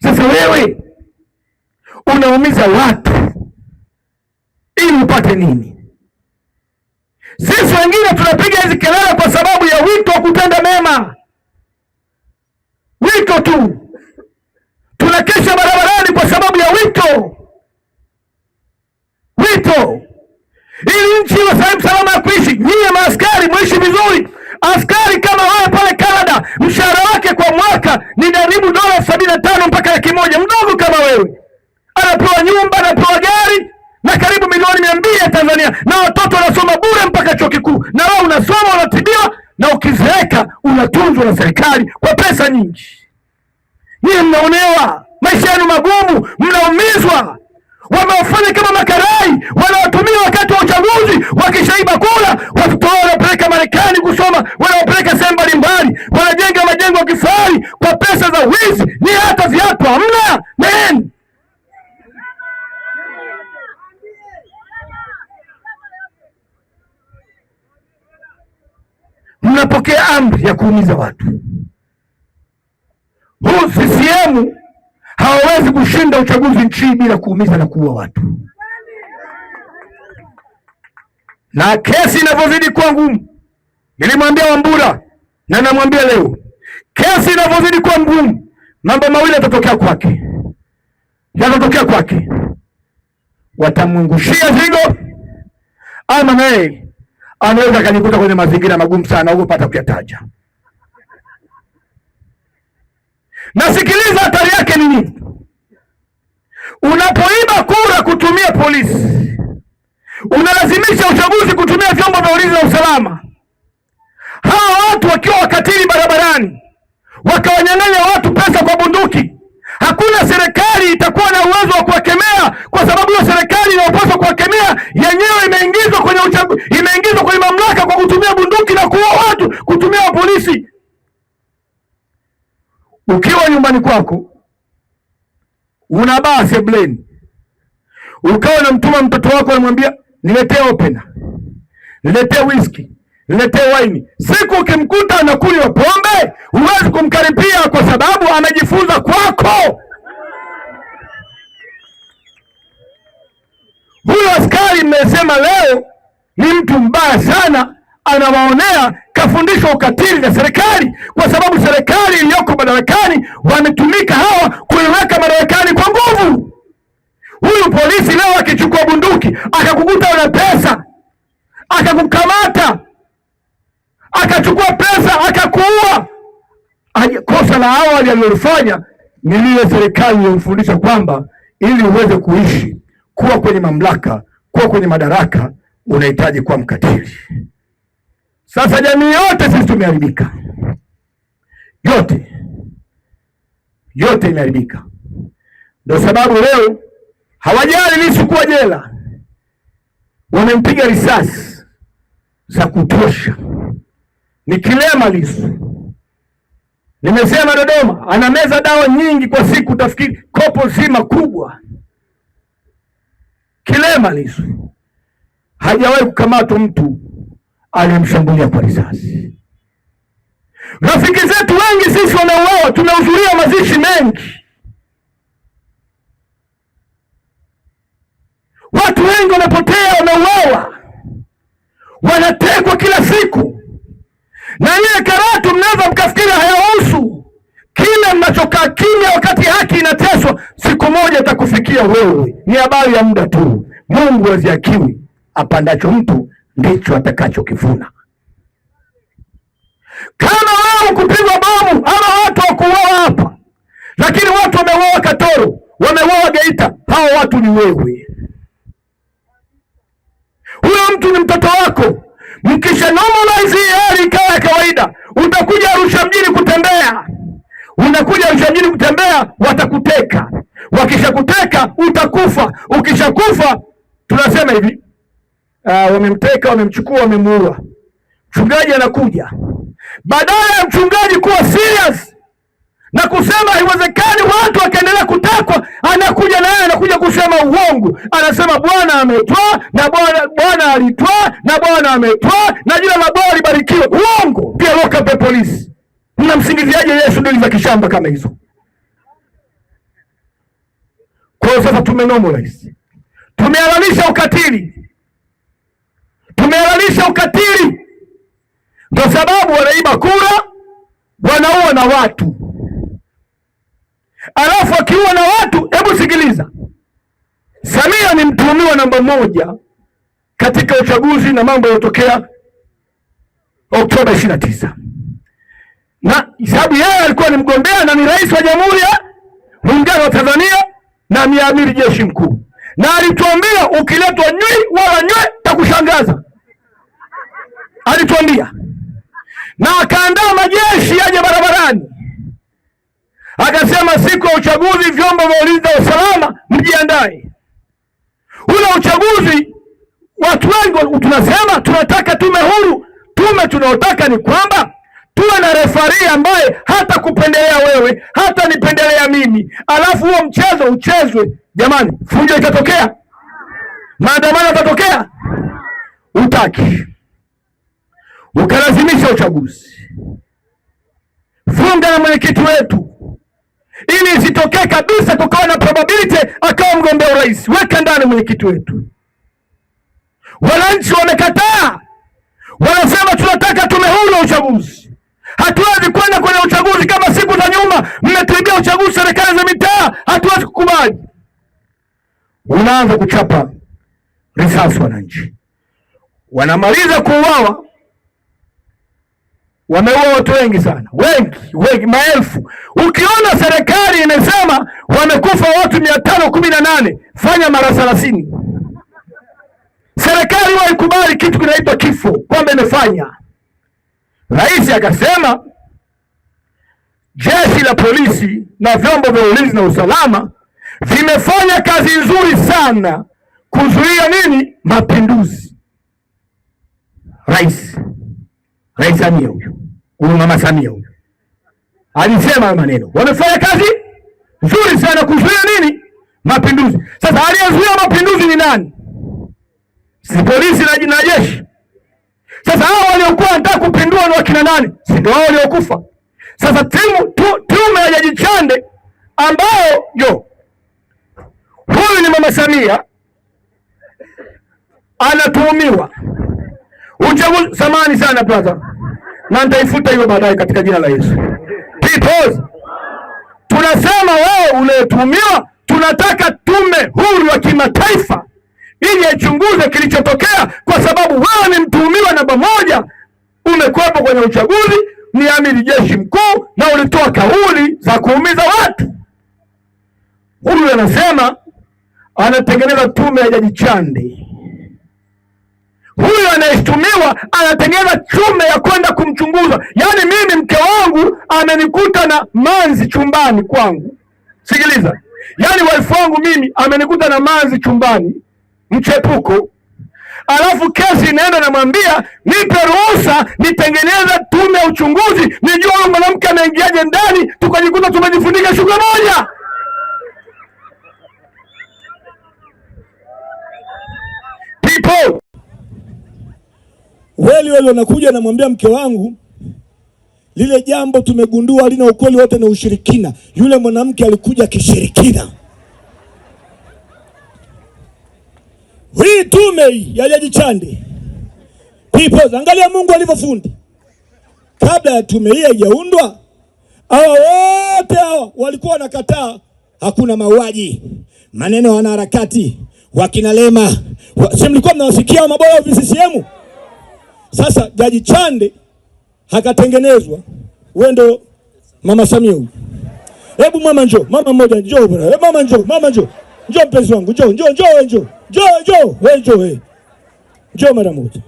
Sasa wewe unaumiza watu ili upate nini? Sisi wengine tunapiga hizi kelele kwa sababu ya wito wa kutenda mema. Wito tu. Tunakesha barabarani kwa sababu ya wito. Wito. Ili nchi iwe sehemu salama ya kuishi. Nyie maaskari muishi vizuri. Askari kama wewe pale Canada, mshahara wake kwa mwaka ni karibu $75 mpaka $100,000. Mdogo kama wewe anapewa nyumba, anapewa gari na karibu $200,000 ya Tanzania, na watoto wanasoma bure mpaka chuo kikuu, na wewe unasoma, unatibiwa, na ukizeeka unatunzwa na serikali kwa pesa nyingi. Nyie mnaonewa, maisha yenu magumu, mnaumizwa. Wamewafanya kama makarai, wanawatumia wakati wa uchaguzi, wakishaiba kula, watoto wao wanapeleka Marekani kusoma, wanawapeleka sehemu mbalimbali, wanajenga majengo ya kifahari kwa pesa za wizi. Ni hata viatu hamna. Men, mnapokea amri ya kuumiza watu. Huu CCM hawawezi kushinda uchaguzi nchini bila kuumiza na kuua watu. Na kesi inavyozidi kuwa ngumu, nilimwambia Wambura na namwambia leo, kesi inavyozidi kuwa ngumu, mambo mawili yatatokea kwake. Watamwungushia zigo, ama naye anaweza kanikuta kwenye mazingira magumu sana huko pata kuyataja. Nasikiliza hatari yake ni nini? Unapoiba kura kutumia polisi, unalazimisha uchaguzi kutumia vyombo vya ulinzi na usalama. Hawa watu wakiwa wakatili barabarani, Ukiwa nyumbani kwako una baa sebleni, ukawa unamtuma mtoto wako, unamwambia niletee opener, niletee whisky, niletee wine. Siku ukimkuta anakunywa pombe, huwezi kumkaribia kwa sababu amejifunza kwako. Huyo askari mmesema leo ni mtu mbaya sana, anawaonea, kafundishwa ukatili na serikali, kwa sababu serikali iliyoko madarakani wametumika hawa kuiweka madarakani kwa nguvu. Huyu polisi leo akichukua bunduki akakukuta una pesa, akakukamata, akachukua pesa, akakuua, kosa la awali alilofanya ni lile serikali iliyomfundisha kwamba ili uweze kuishi, kuwa kwenye mamlaka, kuwa kwenye madaraka, unahitaji kuwa mkatili. Sasa jamii yote sisi tumeharibika, yote imeharibika. Ndio sababu leo hawajali Lissu kuwa jela, wamempiga risasi za kutosha. Ni kilema Lissu. Nimesema Dodoma anameza dawa nyingi kwa siku, tafikiri kopo zima kubwa. Kilema Lissu. Hajawahi kukamatwa mtu aliyemshambulia kwa risasi. Rafiki zetu wengi sisi wanauawa, tumehudhuria mazishi mengi. Watu wengi wanapotea, wanauawa, wanatekwa kila siku. Na ile Karatu mnaweza mkafikiri hayahusu. Kile mnachokaa kimya wakati haki inateswa, siku moja itakufikia wewe. Ni habari ya muda tu. Mungu haziakiwi, apandacho mtu ndicho atakachokivuna. Kama wewe kupigwa bomu ama watu wakuuawa hapa, lakini watu wameuawa Katoro, wameuawa Geita, hao watu ni wewe. Huyo mtu ni mtoto wako. Mkisha normalize hali ikawa ya kawaida, utakuja Arusha mjini kutembea. Unakuja Arusha mjini kutembea, watakuteka. Wakishakuteka utakufa. Ukishakufa tunasema hivi, wamemteka, wamemchukua, wamemuua. Mchungaji anakuja. Badala ya mchungaji kuwa serious na kusema haiwezekani watu wakaendelea kutekwa, anakuja naye anakuja kusema uongo. Anasema Bwana ametoa na Bwana alitoa na Bwana ametoa na jina la Bwana libarikiwe. Uongo. Pia loka pe polisi. Mnamsingiziaje Yesu dili za kishamba kama hizo? Kwa hiyo sasa tumenormalize. Tumehalalisha ukatili. Tumehalalisha ukatili. Ndio sababu wanaiba kura, wanaua na watu. Alafu akiua na watu, hebu sikiliza. Samia ni mtuhumiwa namba 1 katika uchaguzi na mambo yaliyotokea Oktoba 29. Na sababu yeye alikuwa ni mgombea na ni rais wa Jamhuri ya Muungano wa Tanzania na ni amiri jeshi mkuu. Na alituambia ukiletwa nywi wala nywe takushangaza. Alituambia. Na akaandaa majeshi yaje barabarani. Akasema siku ya uchaguzi vyombo vya ulinzi na usalama mjiandae. Ule uchaguzi watu wengi tunasema tunataka tume huru. Tume tunaotaka ni kwamba tuwe na refari ambaye hata kupendelea wewe, hata nipendelea mimi. Alafu huo mchezo uchezwe. Jamani, fujo itatokea? Maandamano yatatokea? Utaki. Ukalazimisha uchaguzi. Funga na mwenyekiti wetu ili isitokee kabisa tukawa na probability akawa mgombea urais. Weka ndani mwenyekiti wetu. Wananchi wamekataa. Wanasema tunataka tume huru ya uchaguzi. Hatuwezi kwenda kwenye uchaguzi kama siku za nyuma mmetuibia uchaguzi serikali za mitaa. Hatuwezi kukubali. Unaanza kuchapa risasi wananchi. Wanamaliza kuuawa. Wameua watu wengi sana. Wengi, maelfu. Ukiona serikali imesema wamekufa watu 518, fanya mara 30. Serikali waikubali kitu kinaitwa kifo kwamba imefanya. Rais akasema jeshi la polisi na vyombo vya ulinzi na usalama vimefanya kazi nzuri sana kuzuia nini? Mapinduzi. Rais Samia huyo. Mama Samia huyo. alisema maneno. Wamefanya kazi nzuri sana kuzuia nini? Mapinduzi. Sasa aliyezuia mapinduzi ni nani? Si polisi na jeshi. Sasa hao waliokuwa wanataka kupindua ni wakina nani? Si ndio hao waliokufa? Sasa tume ya Jaji Chande ambao huyu ni Mama Samia anatuhumiwa uchaguzi. Samani sana brother, na nitaifuta hiyo baadaye katika jina la Yesu. Because tunasema wewe unayetuhumiwa, tunataka tume huru ya kimataifa ili ichunguze kilichotokea, kwa sababu wewe ni mtuhumiwa namba moja. Umekuwepo kwenye uchaguzi, ni amiri jeshi mkuu, na ulitoa kauli za kuumiza watu. Huyu anasema anatengeneza tume ya Jaji Chande. Huyu anayeshtumiwa anatengeneza tume ya kwenda kumchunguza. Yaani mimi mke wangu amenikuta na manzi chumbani kwangu. Sikiliza. Yaani wife wangu mimi amenikuta na manzi chumbani, mchepuko. Alafu kesi inaenda, namwambia nipe ruhusa nitengeneze tume ya uchunguzi, nijue huyu mwanamke ameingiaje ndani, tukajikuta tumejifunika shuka moja. People weli wanakuja, namwambia mke wangu lile jambo tumegundua halina ukweli wote na ushirikina. Yule mwanamke alikuja kishirikina. Hii tume ya Jaji Chande, people, angalia Mungu alivyofundi. Kabla ya tume hii haijaundwa, hawa wote hawa walikuwa wanakataa hakuna mauaji. Maneno wanaharakati wakina Lema, si mlikuwa mnawasikia mabaya wa CCM? Sasa Jaji Chande hakatengenezwa. Wewe ndo Mama Samia huyu. Hebu mama njoo, mama mmoja njoo bwana. Mama njoo, mama njoo. Njoo mpenzi wangu, njoo, njoo, njoo, njoo. Njoo, wewe njoo wewe. Njoo mara moja.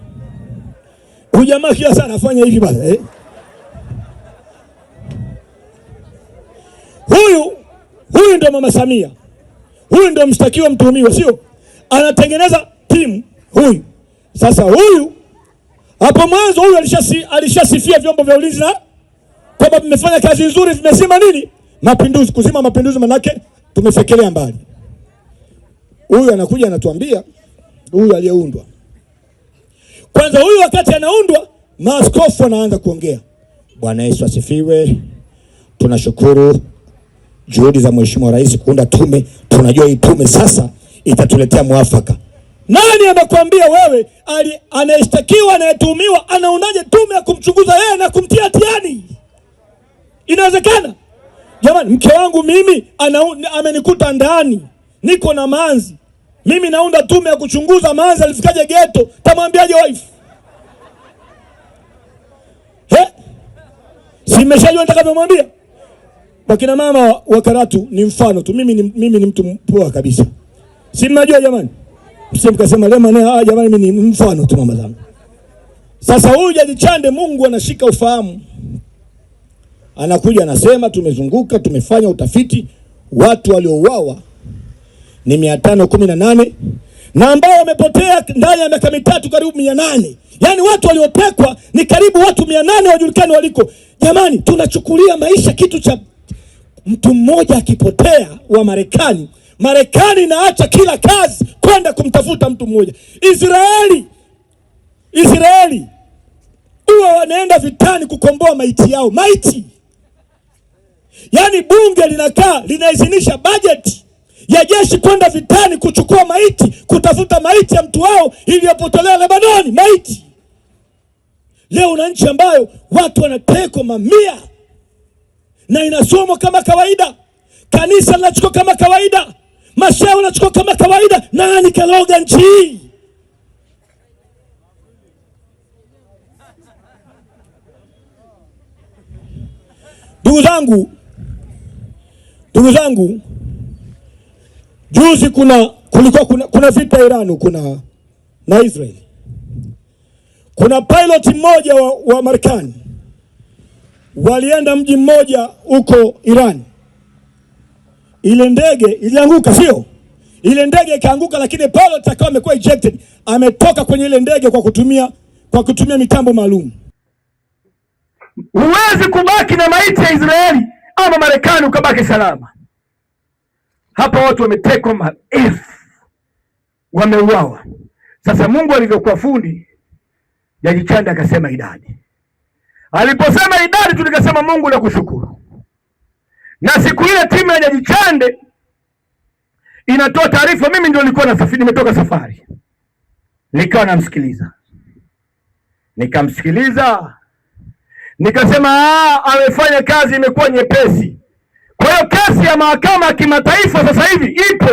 Huyu jamaa kila sana afanya hivi bwana, Huyu ndo Mama Samia. Huyu ndo mshtakiwa mtuhumiwa, sio? Anatengeneza timu huyu. Sasa huyu hapo mwanzo huyu alishasifia vyombo vya ulinzi na kwamba vimefanya kazi nzuri, vimesema nini? Mapinduzi, kuzima mapinduzi, manake tumesekelea mbali. Huyu anakuja anatuambia huyu aliyeundwa. Kwanza huyu wakati anaundwa, maaskofu wanaanza kuongea. Bwana Yesu asifiwe. Tunashukuru juhudi za Mheshimiwa Rais kuunda tume. Tunajua hii tume sasa itatuletea mwafaka. Nani anakuambia wewe anayeshtakiwa, anayetuhumiwa anaundaje tume ya kumchunguza yeye na kumtia hatiani? Inawezekana? Jamani, mke wangu mimi amenikuta ndani, niko na manzi. Mimi naunda tume ya kuchunguza manzi alifikaje ghetto. Tamwambiaje wife? Si mmeshajua nitakavyomwambia? Wakina mama wa Karatu ni mfano tu. Mimi ni mtu poa kabisa. Si mnajua jamani? Msikasema Lema naye jamani mimi ni mfano tu mama zangu. Sasa huyu Jaji Chande, Mungu anashika ufahamu. Anakuja anasema tumezunguka, tumefanya utafiti, watu waliouawa ni 518 na ambao wamepotea ndani ya miaka mitatu karibu 800. Yaani watu waliotekwa ni karibu watu 800 wajulikane waliko. Jamani, tunachukulia maisha kitu cha mtu mmoja akipotea wa Marekani inaacha kila kazi kwenda kumtafuta mtu mmoja. Israeli huwa wanaenda vitani kukomboa maiti yao. Maiti. Yaani bunge linakaa linaidhinisha bajeti ya jeshi kwenda vitani kuchukua maiti, kutafuta maiti ya mtu wao iliyopotelea Lebanoni, maiti. Leo na nchi ambayo watu wanatekwa mamia na inasomwa kama kawaida, kanisa linachukua kama kawaida, mashehe wanachukua kama kawaida. Nani kaloga nchi hii? Ndugu zangu, juzi kuna vita Iran na Israel. Kuna pilot mmoja wa Marekani walienda mji mmoja huko Iran. Ile ndege ilianguka, sio? Ile ndege ikaanguka, lakini pilot akawa amekuwa ejected, ametoka kwenye ile ndege kwa kutumia mitambo maalum. Huwezi kubaki na maiti ya Israeli ama Marekani ukabaki salama. Hapa watu wametekwa, maelfu wameuawa. Sasa Mungu alivyokuwa fundi, Jaji Chande akasema idadi. Aliposema idadi, tulikasema Mungu nakushukuru. Na siku ile timu ya Jaji Chande inatoa taarifa, mimi ndio nilikuwa nasafiri, nimetoka safari, nikawa namsikiliza, nikamsikiliza, nikasema amefanya kazi, imekuwa nyepesi. Kwa hiyo kesi ya mahakama ya kimataifa sasa hivi ipo,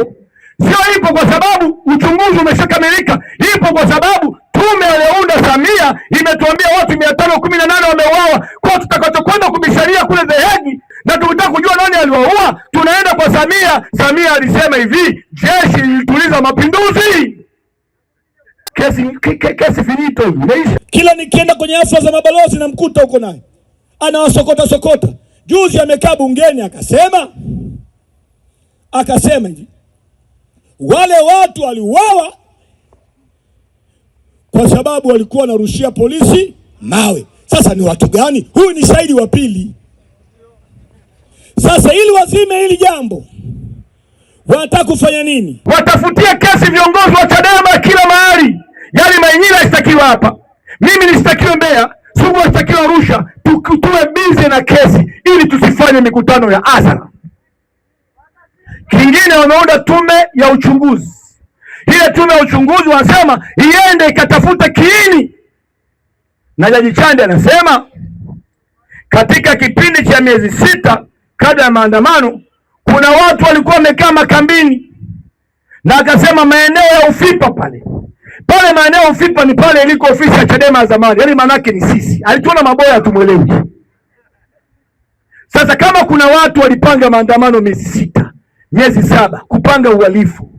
sio ipo kwa sababu uchunguzi umeshakamilika, ipo kwa sababu tume aliyounda Samia imetuambia watu 518 wameuawa. Kwa tutakachokwenda kubishania kule The Hague na tukitaka kujua nani aliwaua, tunaenda kwa Samia. Samia alisema hivi, jeshi lilituliza mapinduzi. Kesi finito, imeisha. Kila nikienda kwenye afya za mabalozi na mkuta huko naye anawasokota sokota. Juzi amekaa bungeni akasema hivi, wale watu waliuawa kwa sababu walikuwa wanarushia polisi mawe. Sasa ni watu gani? Huyu ni shahidi wa pili. Sasa ili wazime hili jambo, wanataka kufanya nini? Watafutia kesi viongozi wa Chadema kila mahali. Yaani Mainyila ashtakiwa hapa, mimi nishtakiwe Mbeya, Sugu ashtakiwa Arusha, tuwe busy na kesi ili tusifanye mikutano ya hadhara. Kingine, wameunda tume ya uchunguzi. Ile tume ya uchunguzi wanasema iende ikatafuta kiini, na Jaji Chande anasema katika kipindi cha miezi 6 kabla ya maandamano kuna watu walikuwa wamekaa makambini, na akasema maeneo ya Ufipa pale maeneo ya Ufipa ni pale iliko ofisi ya Chadema ya zamani, yaani manake ni sisi. Alituona maboya tumwelewi. Sasa kama kuna watu walipanga maandamano miezi 6, miezi 7 kupanga uhalifu,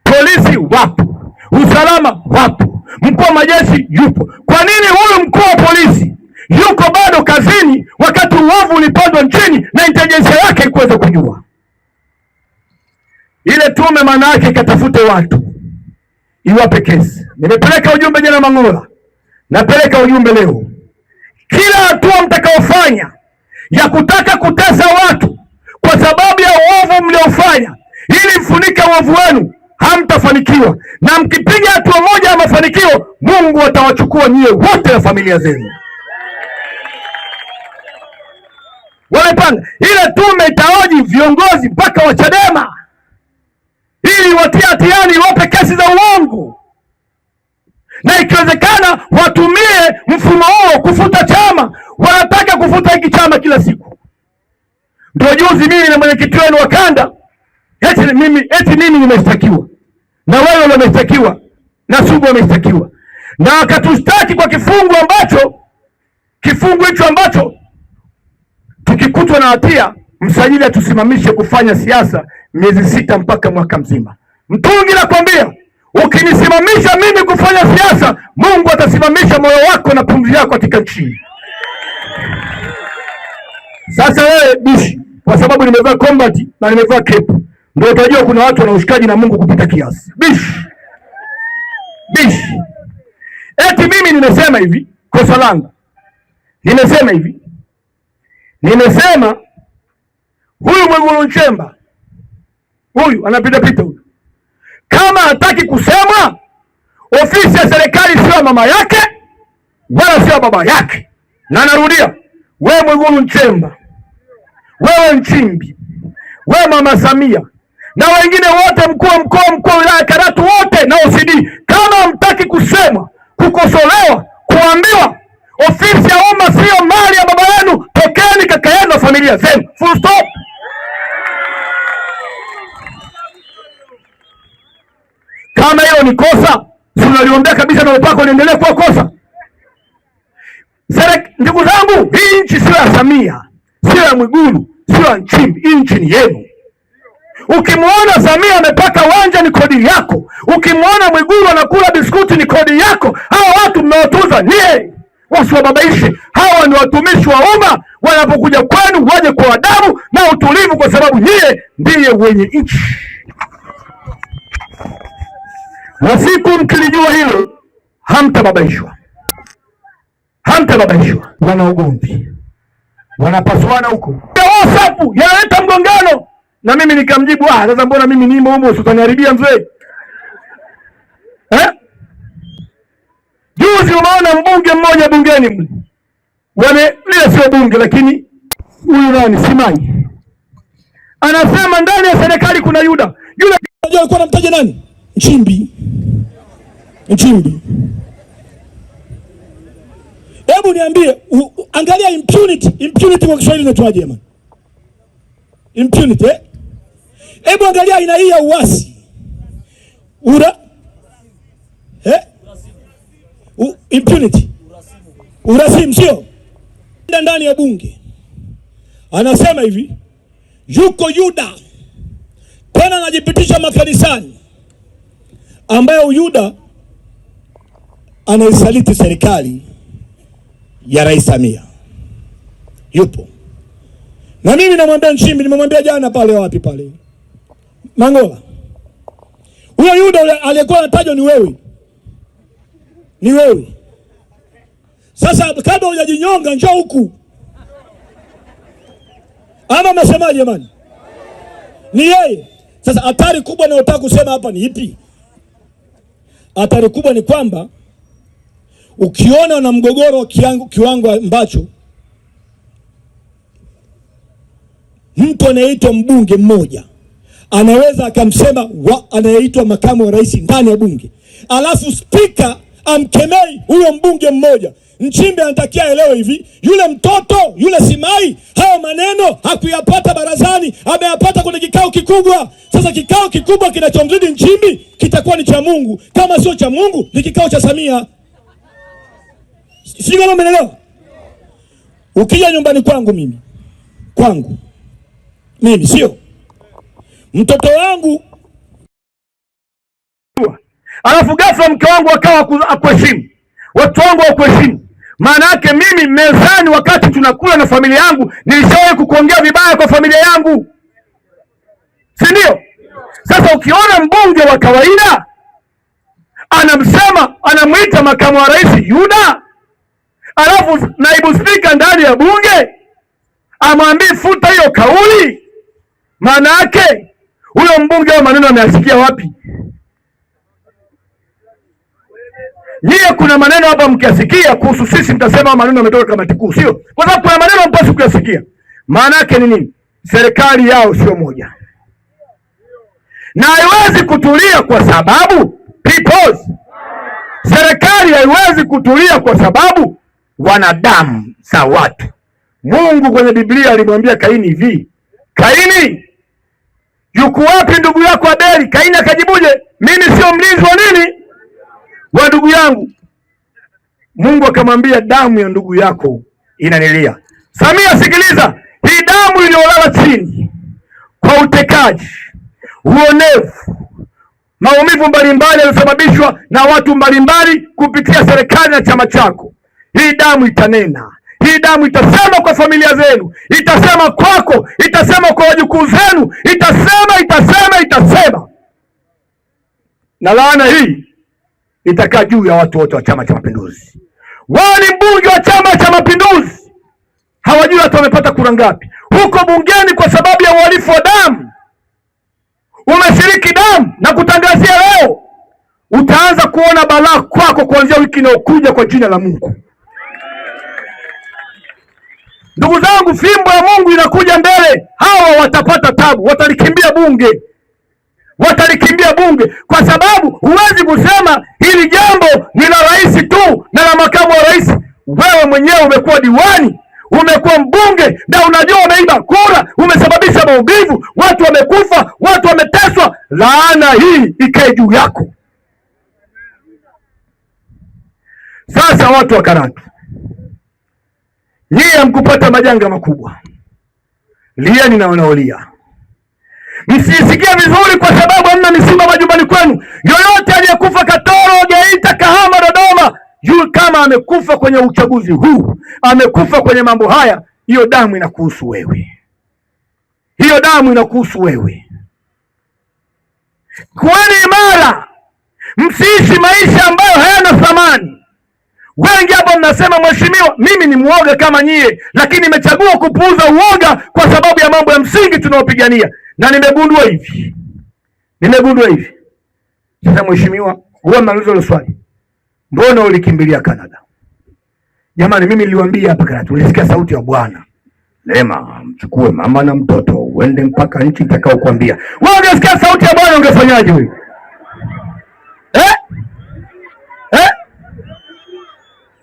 polisi wapo, usalama wapo, mkuu wa majeshi yupo, kwa nini huyu mkuu wa polisi yuko bado kazini wakati uovu ulipandwa nchini na intelijensia yake ikuweza kujua? Ile tume maana yake ikatafute watu, iwape kesi. Nimepeleka ujumbe jana Mang'ola, napeleka ujumbe leo. Kila hatua mtakaofanya ya kutaka kutesa watu kwa sababu ya uovu mliofanya, ili mfunike uovu wenu, hamtafanikiwa. Na mkipiga hatua moja ya mafanikio, Mungu atawachukua nyie wote na familia zenu. Wamepanga ile tume itaoji viongozi mpaka wa Chadema ili watie hatiani, wape kesi za uongo, na ikiwezekana watumie mfumo huo kufuta chama. Wanataka kufuta hiki chama kila siku. Ndio juzi mimi na mwenyekiti wenu wa kanda eti mimi nimeshtakiwa na wewe umeshtakiwa na Sugu ameshtakiwa, na wakatustaki kwa kifungu hicho ambacho tukikutwa na hatia msajili atusimamishe kufanya siasa miezi 6 mpaka mwaka mzima. Mtungi nakwambia, ukinisimamisha mimi kufanya siasa, Mungu atasimamisha moyo wako na pumzi yako katika nchi. Sasa wewe bishi, kwa sababu nimevaa combat na nimevaa cape, ndio utajua kuna watu wana ushikaji na Mungu kupita kiasi. Bishi. Eti mimi nimesema hivi, kosa langu. Nimesema huyu Mwigulu Nchemba, huyu anapita huyu, kama hataki kusema, ofisi ya serikali sio mama yake wala sio baba yake. Na narudia, wewe Mwigulu Nchemba, wewe Nchimbi, wewe Mama Samia na wengine wote, mkuu wa wilaya Karatu wote na OCD, kama hamtaki kusema, kukosolewa, kuambiwa ofisi ya umma sio mali ya baba yenu, tokeni kaka yenu na familia zenu. Full stop. Kama hiyo ni kosa, si unaliombea kabisa na upako liendelee kuwa kosa. Ndugu zangu, hii nchi sio ya Samia, sio ya Mwigulu, sio ya Nchimbi. Hii nchi ni yenu. Ukimwona Samia amepaka wanja ni kodi yako. Ukimwona Mwigulu anakula biskuti ni kodi yako. Hawa watu mnaotuza nie, wasiwababaishe. Hawa ni watumishi wa umma, wanapokuja kwenu waje kwa adabu na utulivu, kwa sababu nyie ndiye wenye nchi. Na siku mkilijua hilo, hamtababaishwa. Wana ugomvi, wanapasuana huko WhatsApp, yanaleta mgongano. Na mimi nikamjibu, sasa mbona mimi nimo humo, usitaniharibia mzee. Juzi umeona mbunge mmoja bungeni, lile sio bunge, lakini huyu nani Simai anasema ndani ya serikali kuna Yuda. Yule alikuwa anamtaja nani? Nchimbi. Hebu niambie, angalia impunity kwa Kiswahili inaitwaje jamani? Impunity Hebu angalia aina hii ya uasi. Impunity. Urasimu sio? Ndani ya bunge. Anasema hivi, yuko Yuda tena anajipitisha makanisani, ambaye Yuda anaisaliti serikali ya Rais Samia. Yupo. Na mimi namwambia Nchimbi, nimemwambia jana pale wapi pale Mangola, huyo Yuda aliyekuwa anatajwa ni wewe. Ni wewe. Sasa kabla hujajinyonga njoo huku. Ama mnasemaje jamani? Ni yeye. Sasa hatari kubwa ninayotaka kusema hapa ni ipi? Hatari kubwa ni kwamba ukiona na mgogoro wa kiwango ambacho mtu anayeitwa mbunge mmoja anaweza akamsema anayeitwa makamu wa rais ndani ya bunge, alafu spika amkemei huyo mbunge mmoja. Nchimbi anatakia elewe hivi, yule mtoto, yule Simai, hao maneno hakuyapata barazani, ameyapata kwenye kikao kikubwa. Sasa kikao kikubwa kinachomzidi Nchimbi kitakuwa ni cha Mungu. Kama sio cha Mungu ni kikao cha Samia. Sio kama umeelewa? Ukija nyumbani kwangu mimi sio mtoto wangu, alafu ghafla mke wangu akawa akuheshimu, watu wangu wakuheshimu. Maana yake mimi mezani wakati tunakula na familia yangu nilishawahi kukuongea vibaya kwa familia yangu, si ndio? Sasa ukiona mbunge wa kawaida anamwita makamu wa rais Yuda, alafu naibu spika ndani ya bunge amwambie futa hiyo kauli, maana yake huyo mbunge wa maneno ameyasikia wapi? Nyie kuna maneno hapa mkiasikia kuhusu sisi mtasema maneno yametoka kamati kuu, sio? Kwa sababu kuna maneno mpasi kuyasikia. Maana yake ni nini? Serikali yao sio moja. Na haiwezi kutulia kwa sababu serikali haiwezi kutulia kwa sababu wanadamu za watu. Mungu kwenye Biblia alimwambia Kaini hivi, Kaini, yuko wapi ndugu yako Abeli? Kaini akajibuje? Mimi sio mlinzi wa nini? Wa ndugu yangu. Mungu akamwambia damu ya ndugu yako inanilia. Samia, sikiliza, hii damu iliyolala chini kwa utekaji, uonevu, maumivu mbalimbali yaliyosababishwa na watu mbalimbali kupitia serikali na chama chako, hii damu itanena. Hii damu itasema kwa familia zenu, itasema kwako, itasema kwa wajukuu zenu, itasema. Na laana hii itakaa juu ya watu wote wa Chama cha Mapinduzi. Wao ni mbunge wa Chama cha Mapinduzi, hawajui hata wamepata kura ngapi huko bungeni kwa sababu ya uhalifu wa damu. Umeshiriki damu na kutangazia leo, utaanza kuona balaa kwako kuanzia wiki inayokuja kwa jina la Mungu. Ndugu zangu, fimbo ya Mungu inakuja mbele. Hawa watapata tabu, watalikimbia bunge kwa sababu huwezi kusema hili jambo ni la rais tu na la makamu wa rais. Wewe mwenyewe umekuwa diwani, umekuwa mbunge, na unajua umeiba kura, umesababisha maumivu, watu wamekufa, watu wameteswa. Laana hii ikae juu yako. Sasa watu wa Karatu, nyie mkupata majanga makubwa, lieni na wanaolia. Msisikia vizuri kwa sababu hamna misiba majumbani kwenu. Yoyote aliyekufa Katoro, Geita, Kahama, Dodoma, juu kama amekufa kwenye uchaguzi huu, amekufa kwenye mambo haya, hiyo damu inakuhusu wewe. Hiyo damu inakuhusu wewe. Kuweni imara, msiishi maisha ambayo hayana thamani. Wengi hapa mnasema mheshimiwa, mimi ni muoga kama nyie, lakini nimechagua kupuuza uoga kwa sababu ya mambo ya msingi tunaopigania, na nimegundua hivi. Sasa mheshimiwa, huwa mnauliza ile swali, mbona ulikimbilia Canada? Jamani, mimi niliwaambia hapa Canada, tulisikia sauti ya Bwana, Lema, mchukue mama na mtoto uende mpaka nchi nitakayokuambia. Wewe ungesikia sauti ya Bwana ungefanyaje wewe?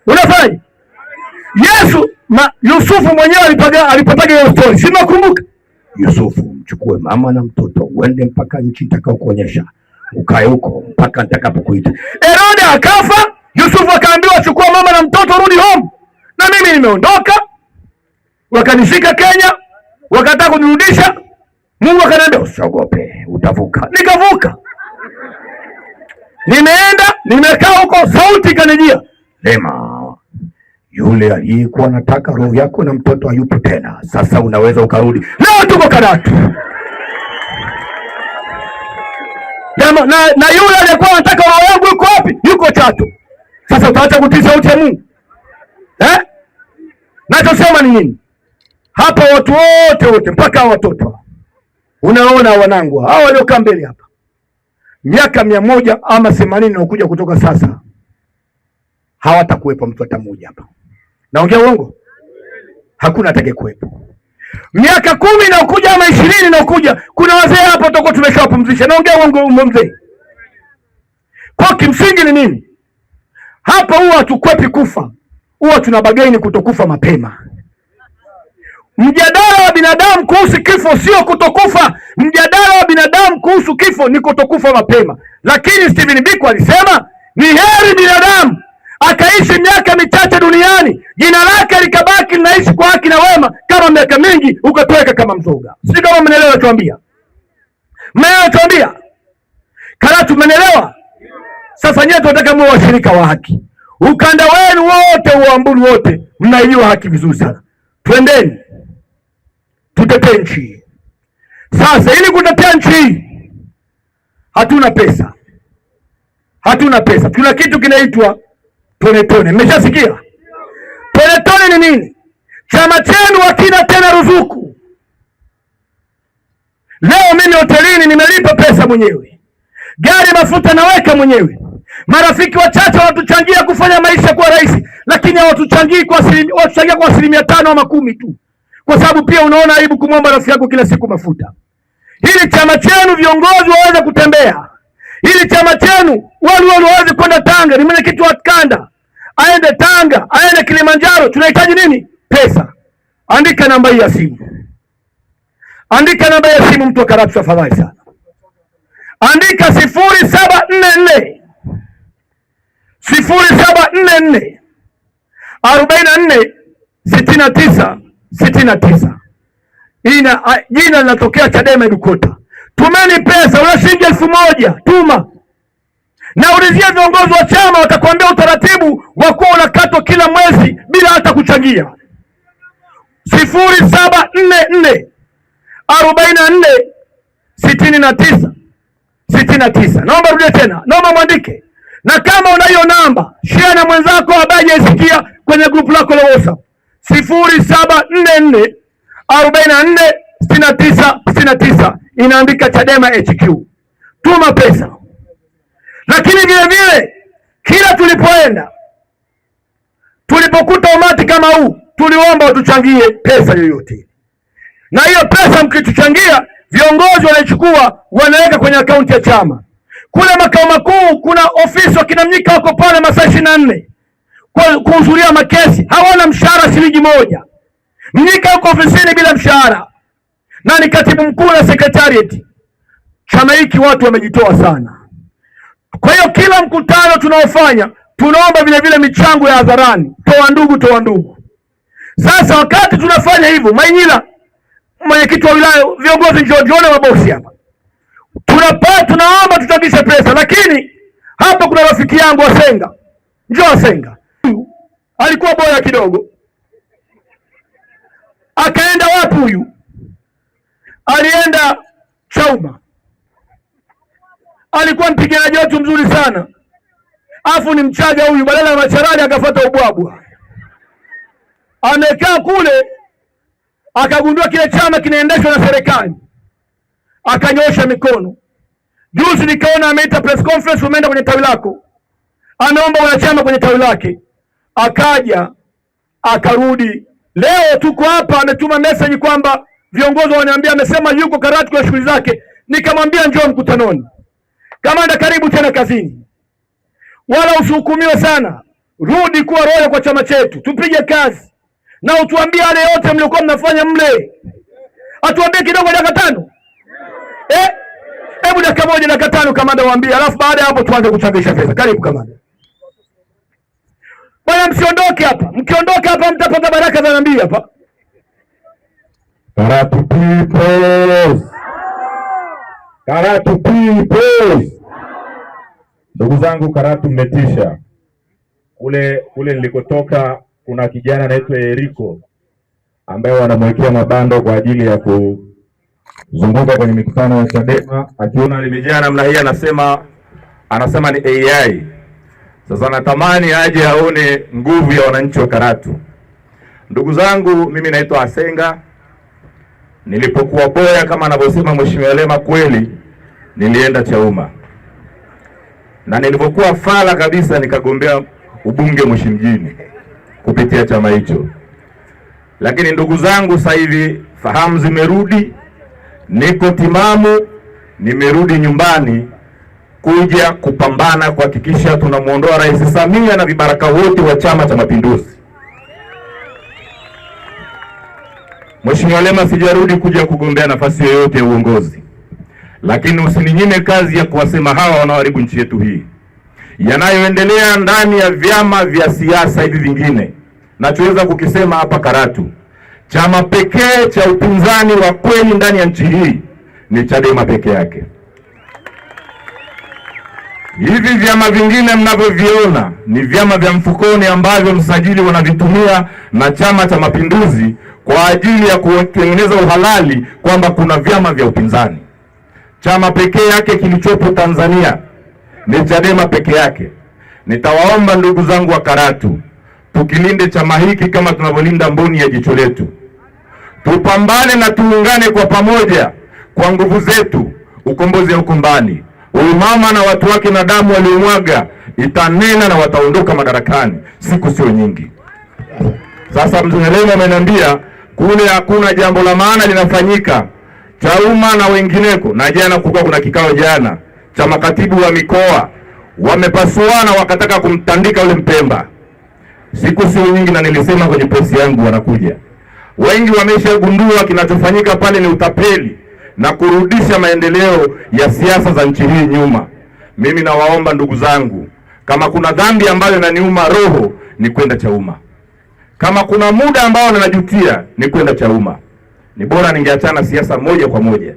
Unafanya? Yusufu mwenyewe alipotaga hiyo story, si nakumbuka? Yusufu, mchukue mama na mtoto uende mpaka nchi nitakayokuonyesha, ukae huko mpaka nitakapokuita. Herode akafa, Yusufu akaambiwa chukua mama na mtoto rudi home. Na mimi nimeondoka, wakanishika Kenya, wakataka kunirudisha. Mungu akaniambia usiogope, utavuka. Nikavuka. Nimeenda, nimekaa huko, sauti ikanijia, Lema, yule aliyekuwa anataka roho yako na mtoto hayupo tena, sasa unaweza ukarudi. Leo tuko Karatu. Na yule aliyekuwa anataka roho yangu yuko wapi? Yuko Chato. Sasa utaacha kutii sauti ya Mungu? Nachosema ni nini? Hapa watu wote mpaka watoto. Unaona wanangu hao waliokaa mbele hapa, miaka 100 ama 80 na kuja kutoka sasa, hawatakuwepo mtu hata mmoja hapa. Naongea uongo? Hakuna atakayekuwepo. Miaka 10 na kuja ama 20 na kuja, kuna wazee hapo tutakuwa tumeshawapumzisha. Naongea uongo mzee? Kwa kimsingi ni nini? Hapa huwa hatukwepi kufa, huwa tunabagaini kutokufa mapema. Mjadala wa binadamu kuhusu kifo sio kutokufa. Mjadala wa binadamu kuhusu kifo ni kutokufa mapema. Lakini Stephen Biko alisema ni heri binadamu akaishi miaka michache duniani, jina lake likabaki linaishi kwa haki na wema, kama miaka mingi ukatoweka kama mzoga. Sisi kama mnaelewa tuambia. Mnaelewa tuambia? Karatu mnaelewa? Sasa nyewe tunataka muwe washirika wa haki. Ukanda wenu wote, Uambulu wote, mnaijua haki vizuri sana. Twendeni tutetee nchi. Sasa ili kutetea nchi hatuna pesa. Tuna kitu kinaitwa tone. Mmeshasikia? Tone ni nini? Chama chenu hakina tena ruzuku. Leo mimi hotelini nimelipa pesa mwenyewe, gari mafuta naweka mwenyewe. Marafiki wachache wanatuchangia kufanya maisha kuwa rahisi, lakini hawatuchangii kwa asilimia 5 ama 10 tu, kwa sababu pia unaona aibu kumwomba rafiki yako kila siku mafuta. Hili chama chenu viongozi waweze kutembea. Hili chama chenu waweze kwenda Tanga. Ni mwenyekiti wa kanda aende Tanga, aende Kilimanjaro. Tunahitaji nini? Pesa. Andika namba hii ya simu. Mtu wa Karatu tafadhali sana. Andika 0744 44 69. Jina linatokea Chadema Edukota. Tumeni pesa, una shilingi 1000 tuma. Na ulizia viongozi wa chama, watakwambia utaratibu wa kuwa unakatwa kila mwezi bila hata kuchangia. 0744 44 69. Naomba rudie tena. Naomba mwandike. Na kama unayo namba, share na mwenzako ambaye hajasikia kwenye grupu lako la WhatsApp. 0744 44 69 inaandika Chadema HQ. Tuma pesa. Lakini vile kila tulipokuta umati kama huu, tuliomba watuchangie pesa yoyote. Na hiyo pesa mkituchangia, viongozi wanaichukua wanaweka kwenye akaunti ya chama. Kule makao makuu kuna ofisi wa kina Mnyika wako pale masaa 24 kuhudhuria makesi, hawana mshahara shilingi 1. Mnyika yuko ofisini bila mshahara, na ni katibu mkuu na secretariat. Chama hiki watu wamejitoa sana. Kwa hiyo kila mkutano tunaofanya tunaomba vile michango ya hadharani, toa ndugu. Sasa wakati tunafanya hivyo, Mainyila mwenyekiti wa wilaya, viongozi njoone mabosi hapa, tunaomba tuchangishe pesa. Lakini hapa kuna rafiki yangu Asenga, njoo Asenga, alikuwa bora kidogo, akaenda wapi huyu? Alienda Chauma. Alikuwa mpiganaji wetu mzuri sana, Afu ni Mchaga huyu, badala ya macharali akafuata ubwabwa. Amekaa kule akagundua kile chama kinaendeshwa na serikali, akanyosha mikono. Juzi nikaona ameita press conference, umeenda kwenye tawi lako, anaomba wanachama kwenye tawi lake, akaja akarudi. Leo tuko hapa, ametuma message kwamba viongozi wananiambia, amesema yuko Karatu kwa shughuli zake. Nikamwambia njoo mkutanoni. Kamanda, karibu tena kazini, wala usihukumiwe sana, rudi kuwa roho kwa chama chetu, tupige kazi na utuambie yale yote mliokuwa mnafanya mle. Atuambie kidogo, dakika 5. Hebu dakika 1, dakika 5 kamanda waambie, alafu baada ya hapo tuanze kuchangisha pesa. Karibu kamanda. Bwana, msiondoke hapa. Mkiondoka hapa mtapata baraka za nabii hapa. Karatu people. Karatu people. Ndugu zangu, Karatu mmetisha. Kule nilikotoka kuna kijana anaitwa Eriko ambaye wanamwekea mabando kwa ajili ya kuzunguka kwenye mikutano ya Chadema. Akiona limejaa namna hii anasema ni AI. Sasa natamani aje aone nguvu ya wananchi wa Karatu. Ndugu zangu, mimi naitwa Asenga. Nilipokuwa boya kama anavyosema Mheshimiwa Lema, kweli nilienda Chauma. Na nilipokuwa fala kabisa nikagombea ubunge Moshi mjini kupitia chama hicho. Lakini ndugu zangu, sasa hivi fahamu zimerudi, niko timamu, nimerudi nyumbani kuja kupambana kuhakikisha tunamuondoa Rais Samia na vibaraka wote wa Chama cha Mapinduzi. Mheshimiwa Lema, sijarudi kuja kugombea nafasi yoyote ya uongozi, lakini usininyime kazi ya kuwasema hawa wanaoharibu nchi yetu hii. Yanayoendelea ndani ya vyama vya siasa hivi vingine, nachoweza kukisema hapa Karatu, chama pekee cha upinzani wa kweli ndani ya nchi hii ni Chadema peke yake. Hivi vyama vingine mnavyoviona ni vyama vya mfukoni ambavyo msajili wanavitumia na Chama cha Mapinduzi kwa ajili ya kutengeneza uhalali kwamba kuna vyama vya upinzani. Chama pekee yake kilichopo Tanzania ni Chadema peke yake. Nitawaomba ndugu zangu wa Karatu, tukilinde chama hiki kama tunavyolinda mboni ya jicho letu. Tupambane na tuungane kwa pamoja kwa nguvu zetu. Ukombozi huko mbali. Huyu mama na watu wake na damu waliomwaga itanena na wataondoka madarakani siku sio nyingi. Sasa Mzee Lema ameniambia kule hakuna jambo la maana linafanyika Chauma na wengineko, na jana kulikuwa kuna kikao jana cha makatibu wa mikoa, wamepasuana wakataka kumtandika yule Mpemba. Siku sio nyingi, na nilisema kwenye posti yangu wanakuja. Wengi wameshagundua kinachofanyika pale ni utapeli na kurudisha maendeleo ya siasa za nchi hii nyuma. Mimi nawaomba ndugu zangu, kama kuna dhambi ambayo inaniuma roho ni kwenda Chauma. Kama kuna muda ambao ninajutia ni kwenda Chauma. Ni bora ningeachana siasa moja kwa moja.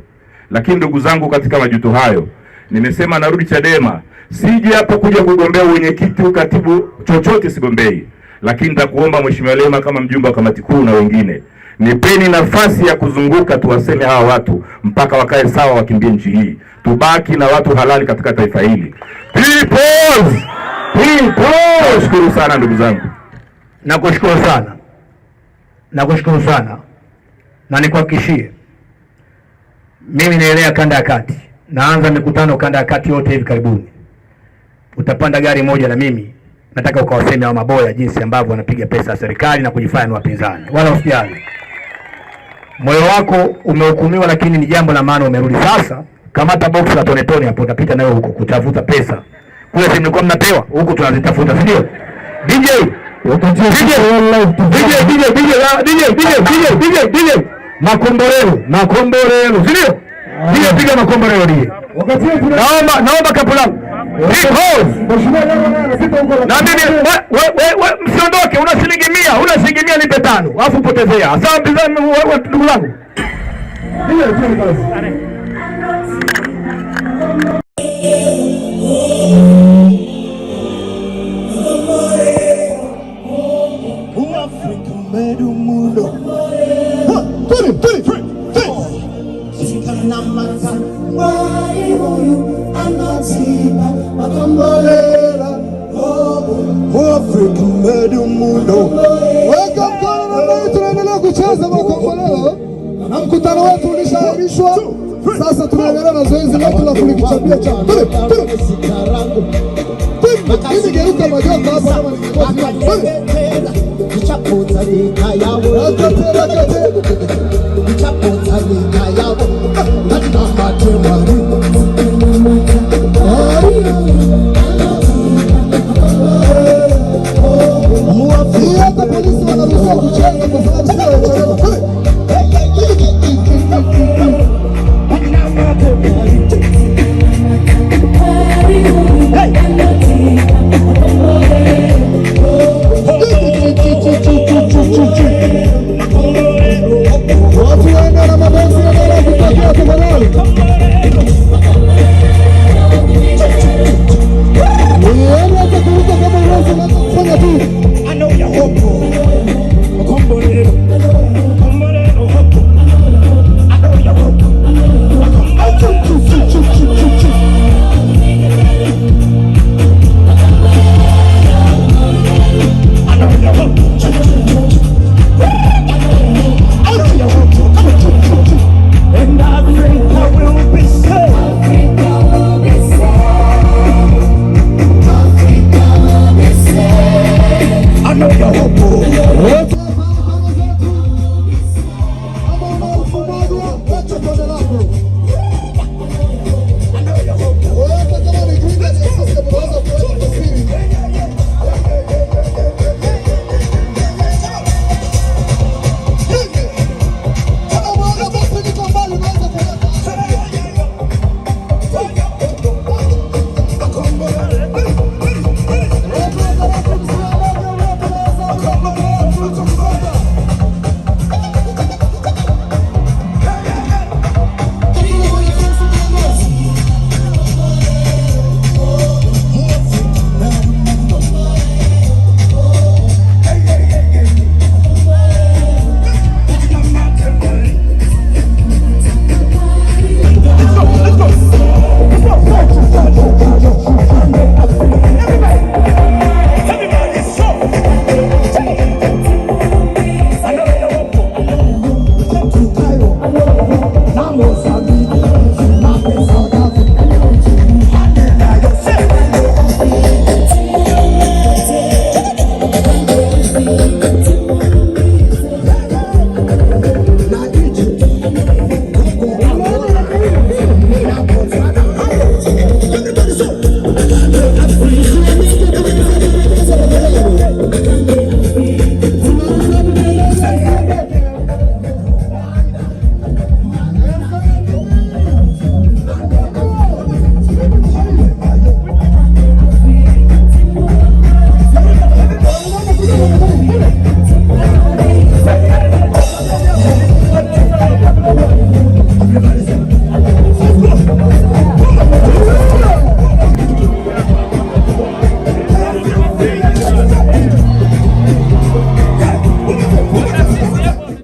Lakini ndugu zangu, katika majuto hayo nimesema narudi Chadema. Siji hapa kuja kugombea wenyekiti, katibu, chochote sigombei. Lakini nitakuomba Mheshimiwa Lema kama mjumbe wa kamati kuu na wengine, nipeni nafasi ya kuzunguka tuwaseme hawa watu mpaka wakae sawa, wakimbie nchi hii. Tubaki na watu halali katika taifa hili. People! Shukuru sana ndugu zangu. Nakushukuru sana. Na nikuhakikishie mimi naelea kanda ya kati. Naanza mikutano kanda ya kati yote hivi karibuni. Utapanda gari moja na mimi. Nataka ukawaseme hao maboya jinsi ambavyo wanapiga pesa ya serikali na kujifanya ni wapinzani. Wala usijali. Moyo wako umehukumiwa, lakini ni jambo la maana umerudi sasa. Kamata box la tone hapo, utapita nayo huko kutafuta pesa. Kule si mlikuwa mnapewa, huko tunazitafuta, si ndio? DJ Makomborero, si ndio? DJ piga makomborero DJ. Naomba kapu langu. Na mimi wewe msiondoke, una shilingi 100, nipe 5. Alafu potezea. Asante sana ndugu zangu. Makomborera, Mkutano wetu ulishaahirishwa. Sasa tunaendelea na zoezi letu la kulikichapia chama. Hivi geuka majoka hapa kama hata polisi wanaruhusiwa kucheza kwa sababu sio wachelewa. Watu waende na maboksi ya kutakia tafadhali. Niende hata kuruka kama uwezo na kufanya tu. I know you hope. Makombolero. Makombolero hope. I know you hope. And Africa will be saved. Africa will be saved. Africa will be saved. I know you're hopeful. Vamos.